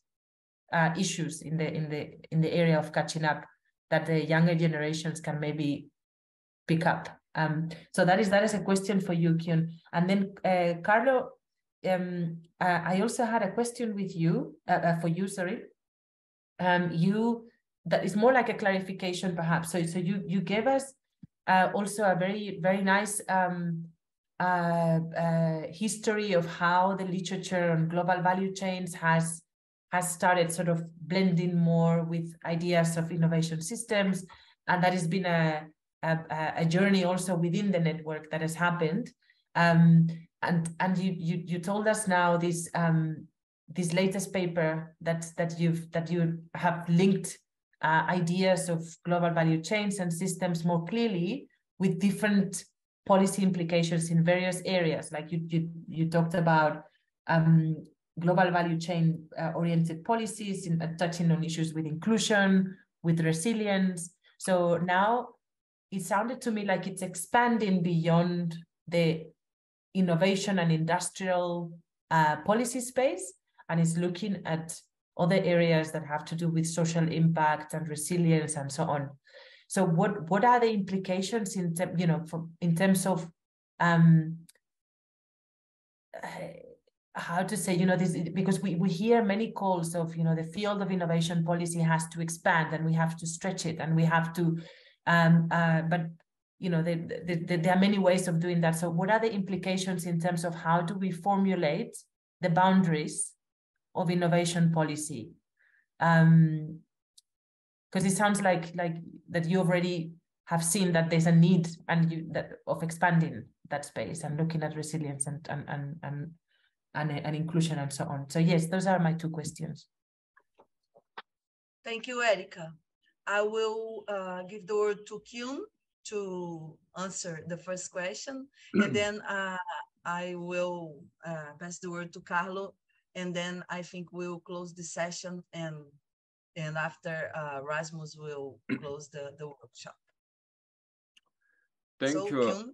issues in the area of catching up that the younger generations can maybe pick up. So that is a question for you, Kyun. And then Carlo, I also had a question with you for you. Sorry, that is more like a clarification, perhaps. So you gave us also a very, very nice history of how the literature on global value chains has started sort of blending more with ideas of innovation systems, and that has been a journey also within the network that has happened. And you told us now this latest paper that you have linked ideas of global value chains and systems more clearly with different policy implications in various areas. Like you talked about global value chain oriented policies and touching on issues with inclusion, with resilience. So now it sounded to me like it's expanding beyond the innovation and industrial policy space, and it's looking at other areas that have to do with social impact and resilience and so on. So what are the implications in terms of how to say, this, because we hear many calls of, the field of innovation policy has to expand and we have to stretch it and we have to, but there are many ways of doing that. So what are the implications in terms of how do we formulate the boundaries of innovation policy? Because it sounds like that you already have seen that there's a need of expanding that space and looking at resilience and inclusion and so on. So yes, those are my two questions. Thank you, Erica. I will give the word to Kyun to answer the first question, and then I will pass the word to Carlo, and then I think we'll close the session, and after Rasmus will close the workshop. Thank you.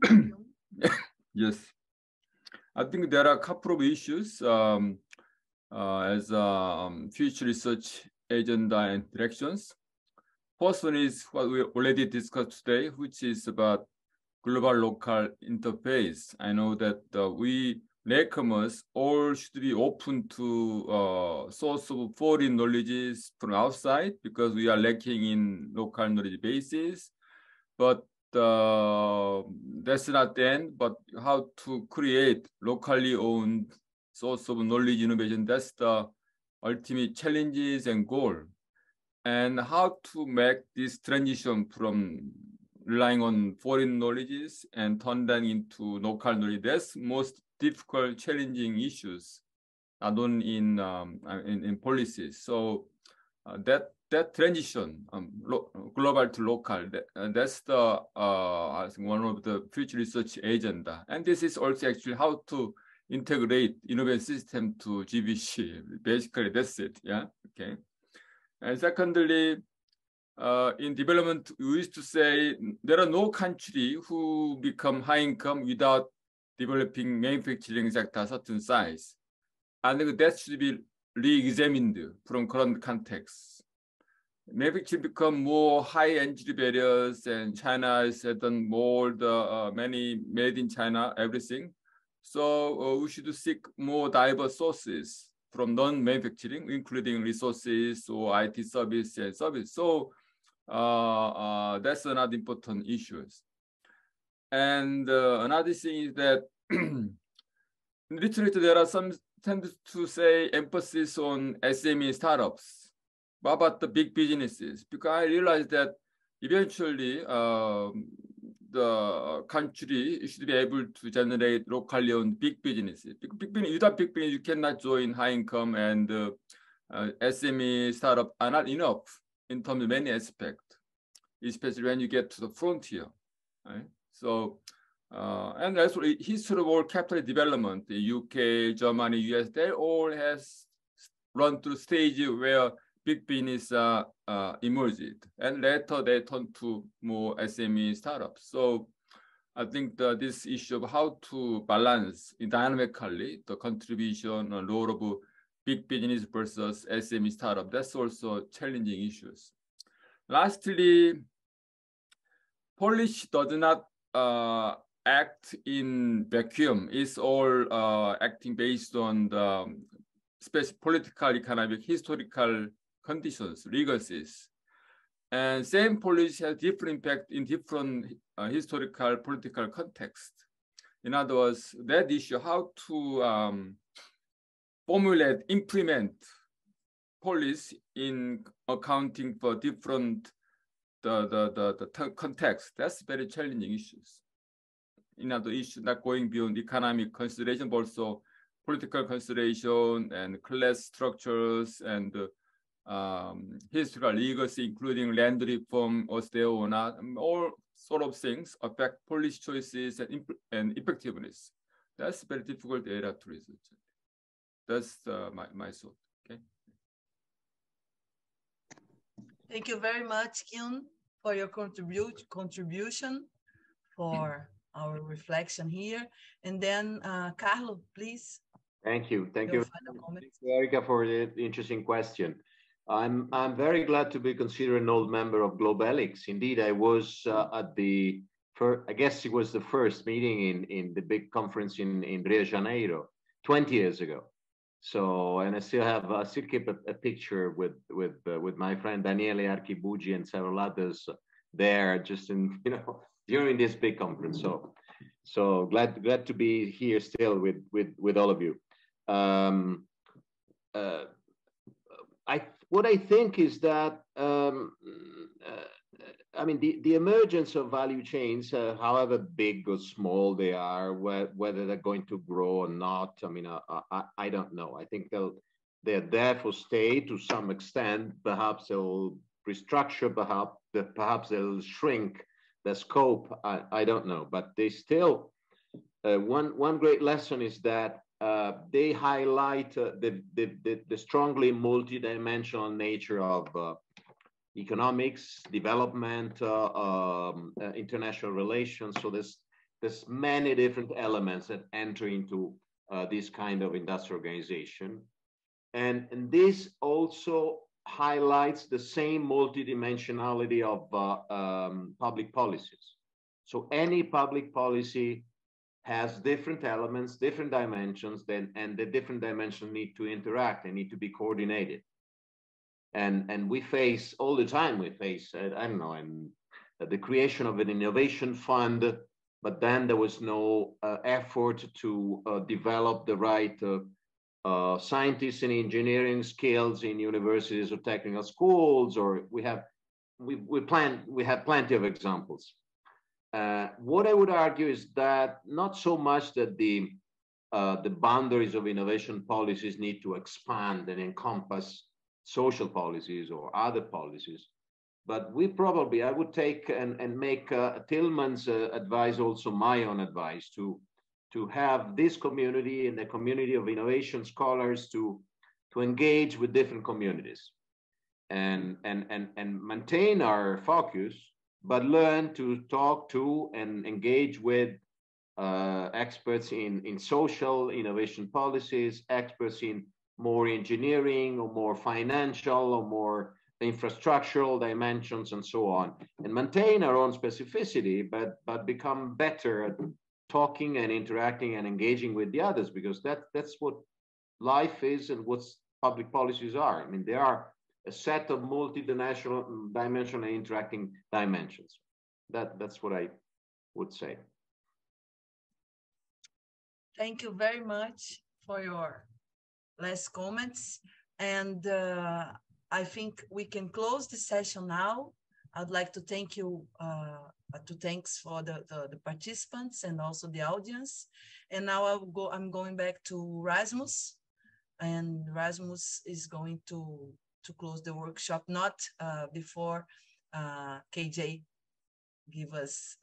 Yes. I think there are a couple of issues as future research agenda and directions. First one is what we already discussed today, which is about global-local interface. I know that we latecomers all should be open to source of foreign knowledges from outside because we are lacking in local knowledge bases. But that's not the end, but how to create locally owned source of knowledge innovation. That's the ultimate challenges and goal. And how to make this transition from relying on foreign knowledges and turn that into local knowledge. That's most difficult, challenging issues, not only in policies. So that transition, global to local, that's the I think one of the future research agenda. And this is also actually how to integrate innovation system to GBC. Basically, that's it. Yeah. Okay. And secondly, in development, we used to say there are no country who become high income without developing manufacturing sector certain size. I think that should be re-examined from current context. Manufacturing become more high entry barriers, and China has done more many made in China everything. So we should seek more diverse sources from non-manufacturing, including resources or IT service and service. So that's another important issue. And another thing is that in literature, there are some tend to say emphasis on SME startups. What about the big businesses? Because I realized that eventually the country should be able to generate locally owned big businesses. Without big business, you cannot join high income, and SME startup are not enough in terms of many aspects, especially when you get to the frontier. Right? So, and also history of all capital development, the UK, Germany, US, they all has run through stages where big business emerged, and later they turned to more SME startups. So I think this issue of how to balance dynamically the contribution and role of big business versus SME startup, that's also challenging issues. Lastly, policy does not act in vacuum. It's all acting based on the political, economic, historical conditions, legacies. And same policy has different impact in different historical, political context. In other words, that issue, how to formulate, implement policy in accounting for different the context. That's very challenging issues. Another issue not going beyond economic consideration, but also political consideration and class structures and historical legacy, including land reform, was there or not, all sort of things affect policy choices and effectiveness. That's a very difficult area to research. That's my thought. Okay. Thank you very much, Kyun, for your contribution for our reflection here. And then, Carlo, please. Thank you. Thank you, Veronica, for the interesting question. I'm very glad to be considered an old member of Globelix. Indeed, I was at the first, I guess it was the first meeting in the big conference in Rio de Janeiro 20 years ago. So, and I still keep a picture with my friend Daniele Archibugi and several others there, just in, during this big conference. So glad to be here still with all of you. What I think is that I mean the emergence of value chains, however big or small they are, whether they're going to grow or not, I mean I don't know. I think they're there for stay to some extent. Perhaps they'll restructure, perhaps they'll shrink the scope. I don't know, but they still one great lesson is that they highlight the strongly multidimensional nature of economics, development, international relations. So there's many different elements that enter into this kind of industrial organization, and this also highlights the same multidimensionality of public policies. So any public policy has different elements, different dimensions, and the different dimensions need to interact and need to be coordinated. And we face all the time, I don't know, the creation of an innovation fund, but then there was no effort to develop the right scientists and engineering skills in universities or technical schools, or we have plenty of examples. What I would argue is that not so much that the boundaries of innovation policies need to expand and encompass social policies or other policies, but I would take and make Tillman's advice also my own advice to have this community and the community of innovation scholars to engage with different communities and maintain our focus, but learn to talk to and engage with experts in social innovation policies, experts in more engineering or more financial or more infrastructural dimensions and so on, and maintain our own specificity, but become better at talking and interacting and engaging with the others, because that's what life is and what public policies are. I mean, they are a set of multidimensional and interacting dimensions. That's what I would say. Thank you very much for your last comments. And I think we can close the session now. I'd like to thank you, thanks for the participants and also the audience. And now I'm going back to Rasmus, and Rasmus is going to close the workshop, not before KJ give us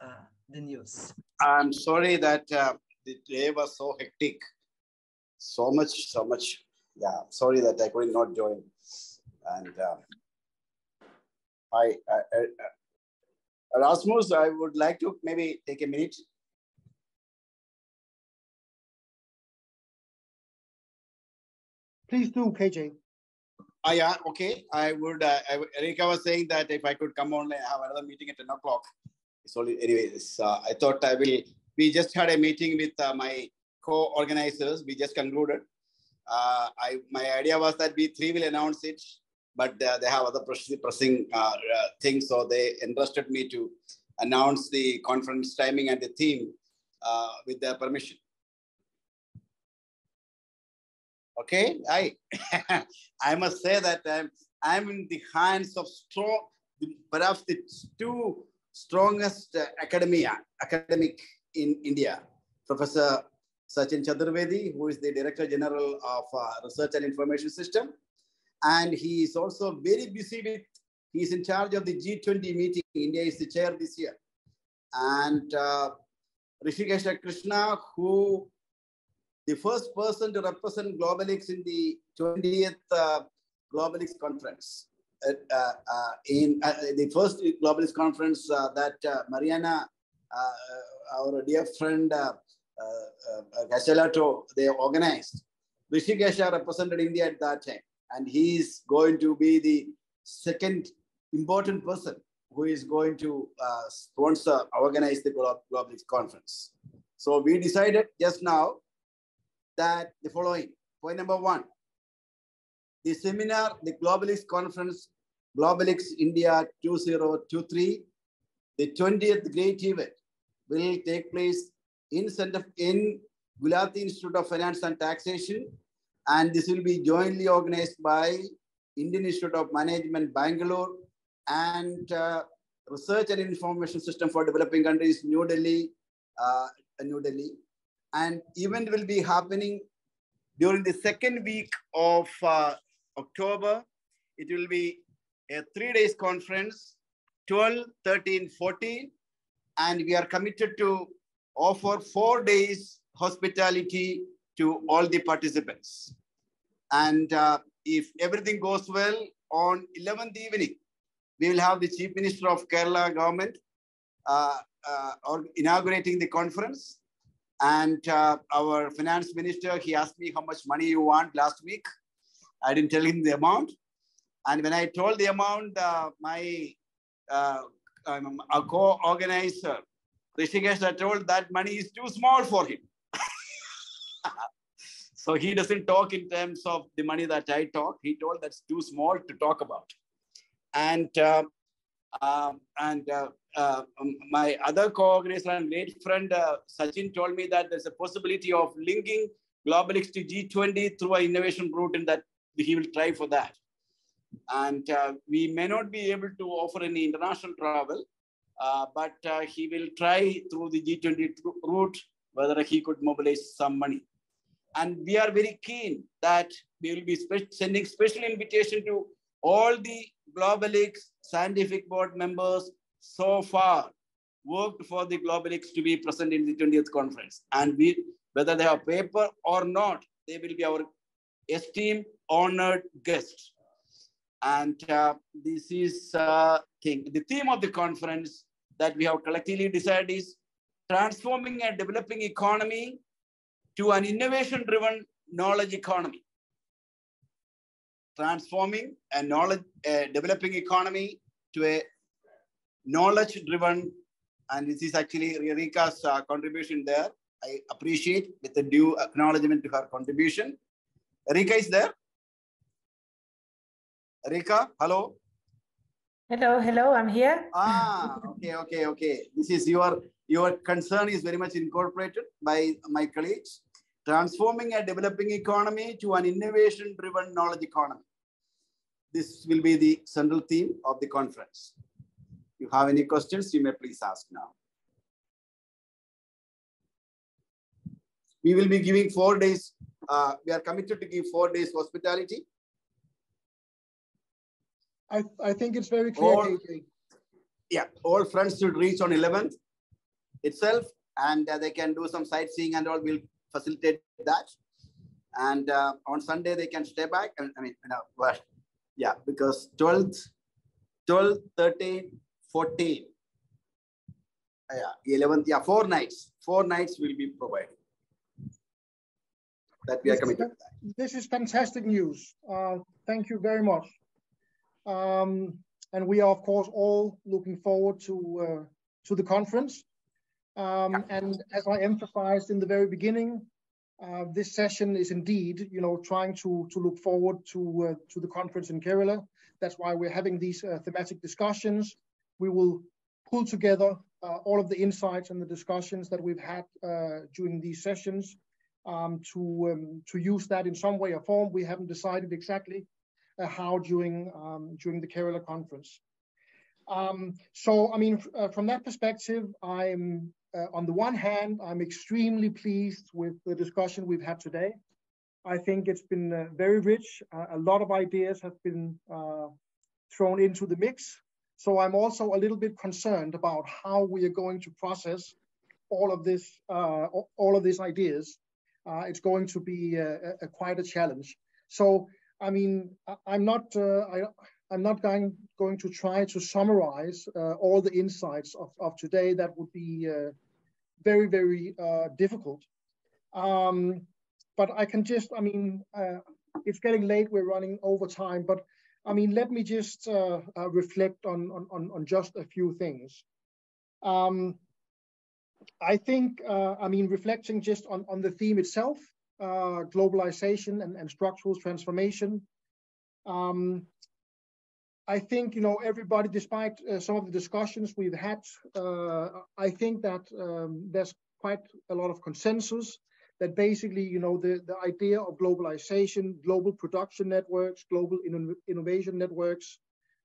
the news. I'm sorry that the day was so hectic, so much. Yeah, sorry that I could not join. And Rasmus, I would like to maybe take a minute. Please do, KJ. Yeah, okay. I would. Erika was saying that if I could come on and have another meeting at 10 o'clock. So anyways, I thought I will. We just had a meeting with my co-organizers. We just concluded. My idea was that we three will announce it, but they have other pressing things. So they entrusted me to announce the conference timing and the theme. with their permission. Okay, I must say that I'm in the hands of perhaps the two strongest academic in India. Professor Sachin Chaturvedi, who is the Director General of Research and Information System. And he is also very busy with, he is in charge of the G20 meeting. India is the chair this year. And Rishikesh Krishna, who the first person to represent GlobalX in the 20th GlobalX conference. In the first GlobalX conference that Marina, our dear friend Facilitator, they organized. Rishikesh represented India at that time. And he is going to be the second important person who is going to organize the GlobalX conference. So we decided just now that the following, point number 1, the seminar, the GlobalX conference, GlobalX India 2023, the 20th great event will take place in Gulati Institute of Finance and Taxation. And this will be jointly organized by Indian Institute of Management, Bangalore, and Research and Information System for Developing Countries, New Delhi. And event will be happening during the second week of October. It will be a 3-day conference, 12, 13, 14. And we are committed to offer 4 days hospitality to all the participants. And if everything goes well, on 11th evening, we will have the Chief Minister of Kerala government inaugurating the conference. And our finance minister, he asked me how much money you want last week. I didn't tell him the amount. And when I told the amount, my co-organizer, Rishikesh, told that money is too small for him. So he doesn't talk in terms of the money that I talk. He told that's too small to talk about. And my other co-organizer and great friend, Sachin, told me that there's a possibility of linking GlobalX to G20 through an innovation route, and that he will try for that. And we may not be able to offer any international travel, but he will try through the G20 route whether he could mobilize some money. And we are very keen that we will be sending special invitation to all the GlobalX scientific board members so far worked for the GlobalX to be present in the 20th conference. And whether they have paper or not, they will be our esteemed, honored guests. And this is the theme of the conference that we have collectively decided is transforming a developing economy to an innovation-driven knowledge economy. Transforming a developing economy to a knowledge-driven, and this is actually Rika's contribution there. I appreciate with the due acknowledgement to her contribution. Rika is there? Rika, hello? Hello, I'm here. Okay. This is your concern is very much incorporated by my colleagues. Transforming a developing economy to an innovation-driven knowledge economy. This will be the central theme of the conference. If you have any questions, you may please ask now. We will be giving 4 days. We are committed to give 4 days hospitality. I think it's very clear. All friends should reach on 11th itself, and they can do some sightseeing and all. We'll facilitate that. And on Sunday, they can stay back. Because 12th, 13th, 14th, 11th, 4 nights. 4 nights will be provided. That we are committed to that. This is fantastic news. Thank you very much. And we are, of course, all looking forward to the conference. And as I emphasized in the very beginning, this session is indeed, trying to look forward to the conference in Kerala. That's why we're having these thematic discussions. We will pull together all of the insights and the discussions that we've had during these sessions to use that in some way or form. We haven't decided exactly how during the Kerala conference. So, I mean, from that perspective, I'm on the one hand, I'm extremely pleased with the discussion we've had today. I think it's been very rich. A lot of ideas have been thrown into the mix. So I'm also a little bit concerned about how we are going to process all of these ideas. It's going to be quite a challenge. So, I mean, I'm not going to try to summarize all the insights of today. That would be very, very difficult. But I can just, I mean, it's getting late, we're running over time, but I mean, let me just reflect on just a few things. I think, I mean, reflecting just on the theme itself, globalization and structural transformation. I think, you know, everybody, despite some of the discussions we've had, I think that there's quite a lot of consensus that basically, you know, the idea of globalization, global production networks, global innovation networks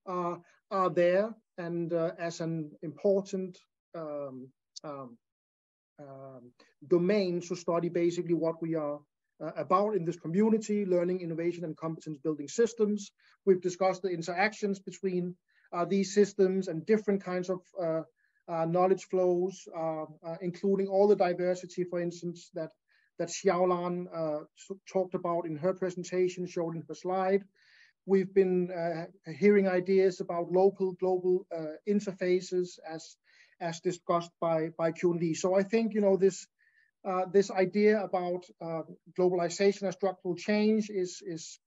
are there, and as an important domain to study basically what we are about in this community, learning, innovation, and competence building systems. We've discussed the interactions between these systems and different kinds of knowledge flows, including all the diversity, for instance, that Xiaolan talked about in her presentation, showed in her slide. We've been hearing ideas about local, global interfaces as discussed by Kyun Lee. So I think, you know, this idea about globalization and structural change is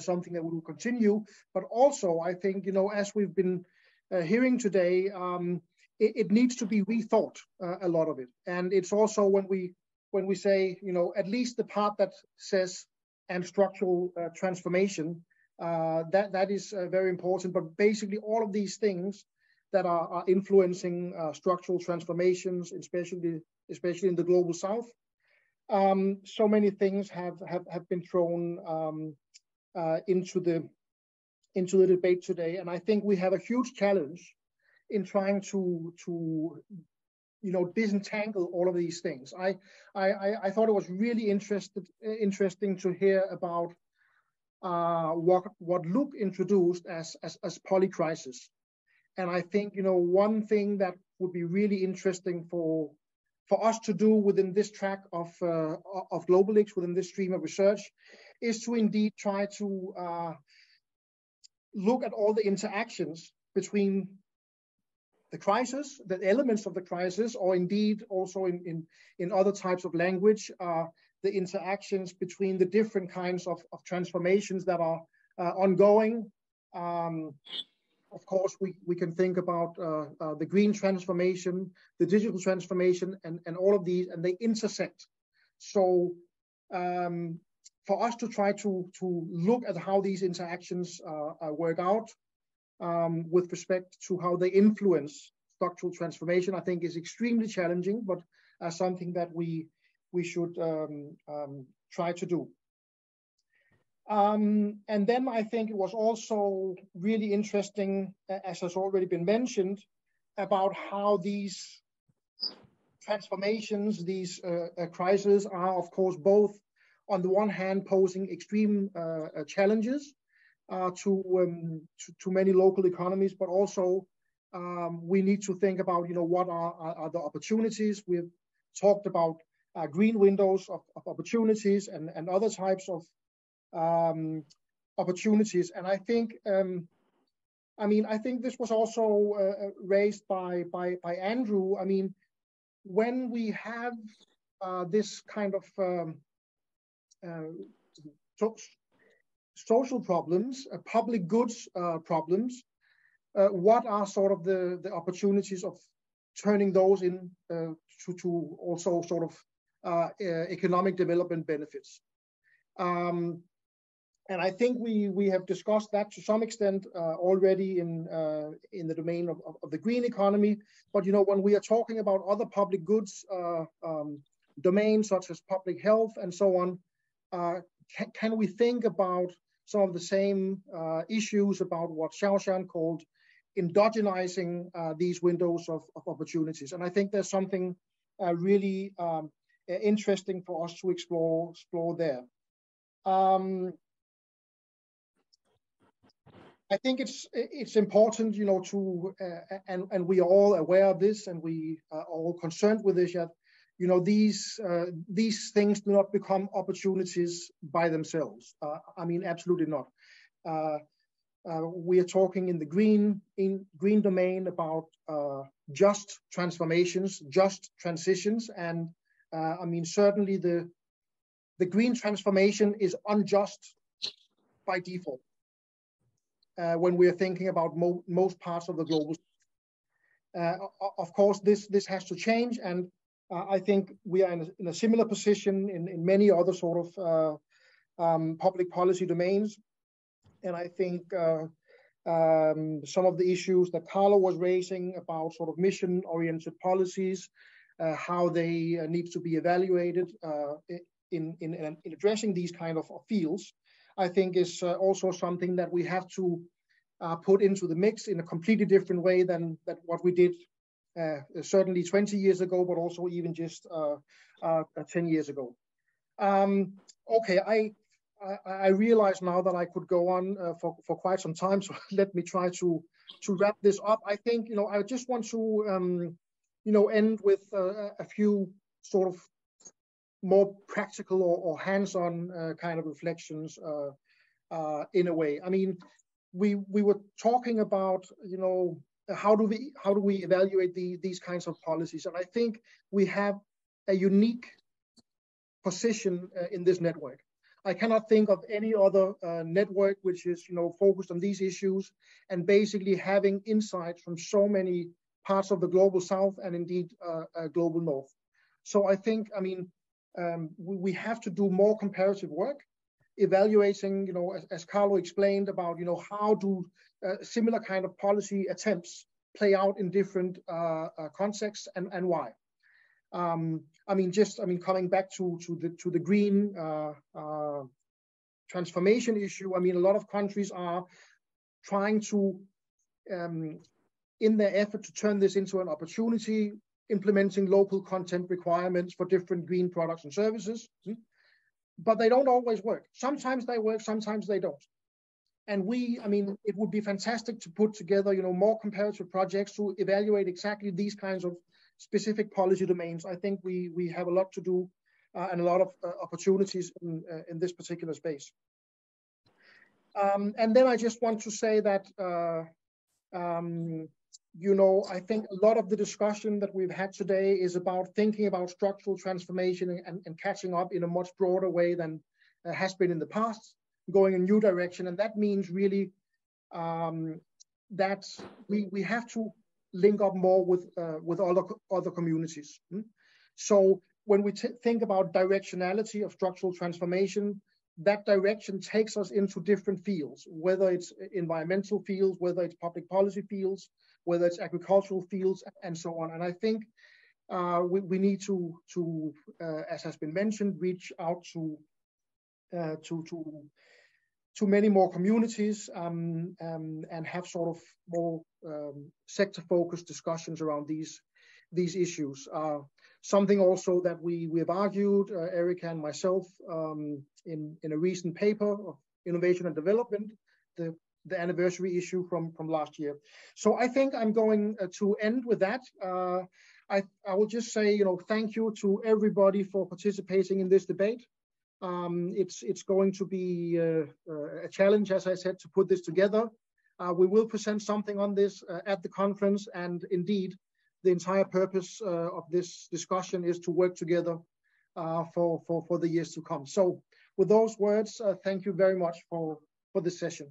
something that we will continue. But also, I think, you know, as we've been hearing today, it needs to be rethought, a lot of it. And it's also when we say, you know, at least the part that says and structural transformation, that is very important. But basically, all of these things that are influencing structural transformations, especially in the global south. So many things have been thrown into the debate today, and I think we have a huge challenge in trying to you know, disentangle all of these things. I thought it was really interesting to hear about what Luc introduced as polycrisis. And I think, you know, one thing that would be really interesting for us to do within this track of GlobalX, within this stream of research, is to indeed try to look at all the interactions between the crisis, the elements of the crisis, or indeed also in other types of language, the interactions between the different kinds of transformations that are ongoing. Of course, we can think about the green transformation, the digital transformation, and all of these, and they intersect. So for us to try to look at how these interactions work out with respect to how they influence structural transformation, I think is extremely challenging, but something that we should try to do. And then I think it was also really interesting, as has already been mentioned, about how these transformations, these crises are, of course, both on the one hand posing extreme challenges to many local economies, but also we need to think about, you know, what are the opportunities. We've talked about green windows of opportunities and other types of opportunities. And I think, I mean, I think this was also raised by Andrew. I mean, when we have this kind of social problems, public goods problems, what are sort of the opportunities of turning those in to also sort of economic development benefits? And I think we have discussed that to some extent already in the domain of the green economy. But when we are talking about other public goods domains such as public health and so on, can we think about some of the same issues about what Xiaoshan called endogenizing these windows of opportunities? And I think there's something really interesting for us to explore there. I think it's important, to and we are all aware of this, and we are all concerned with this. Yet, these things do not become opportunities by themselves. I mean, absolutely not. We are talking in the green domain about just transformations, just transitions, and I mean, certainly the green transformation is unjust by default. When we are thinking about most parts of the global. Of course, this has to change, and I think we are in a similar position in many other sort of public policy domains. And I think some of the issues that Carlo was raising about sort of mission-oriented policies, how they need to be evaluated in addressing these kind of fields, I think is also something that we have to put into the mix in a completely different way than what we did certainly 20 years ago, but also even just 10 years ago. Okay, I realize now that I could go on for quite some time, so let me try to wrap this up. I think, I just want to, end with a few sort of more practical or hands-on kind of reflections in a way. I mean, we were talking about, how do we evaluate these kinds of policies? And I think we have a unique position in this network. I cannot think of any other network which is, focused on these issues and basically having insights from so many parts of the global south and indeed global north. So I think, I mean, we have to do more comparative work, evaluating, as Carlo explained about, how do similar kind of policy attempts play out in different contexts and why. I mean, coming back to the green transformation issue. I mean, a lot of countries are trying to, in their effort to turn this into an opportunity, implementing local content requirements for different green products and services, but they don't always work. Sometimes they work, sometimes they don't. And I mean, it would be fantastic to put together, more comparative projects to evaluate exactly these kinds of specific policy domains. I think we have a lot to do and a lot of opportunities in this particular space. And then I just want to say that, I think a lot of the discussion that we've had today is about thinking about structural transformation and catching up in a much broader way than has been in the past, going a new direction. And that means really that we have to link up more with other communities. So when we think about directionality of structural transformation, that direction takes us into different fields, whether it's environmental fields, whether it's public policy fields, whether it's agricultural fields, and so on. And I think we need to, as has been mentioned, reach out to many more communities and have sort of more sector-focused discussions around these issues. Something also that we have argued, Erica and myself, in a recent paper of Innovation and Development, the anniversary issue from last year. So I think I'm going to end with that. I will just say, thank you to everybody for participating in this debate. It's going to be a challenge, as I said, to put this together. We will present something on this at the conference, and indeed, the entire purpose of this discussion is to work together for the years to come. So with those words, thank you very much for this session.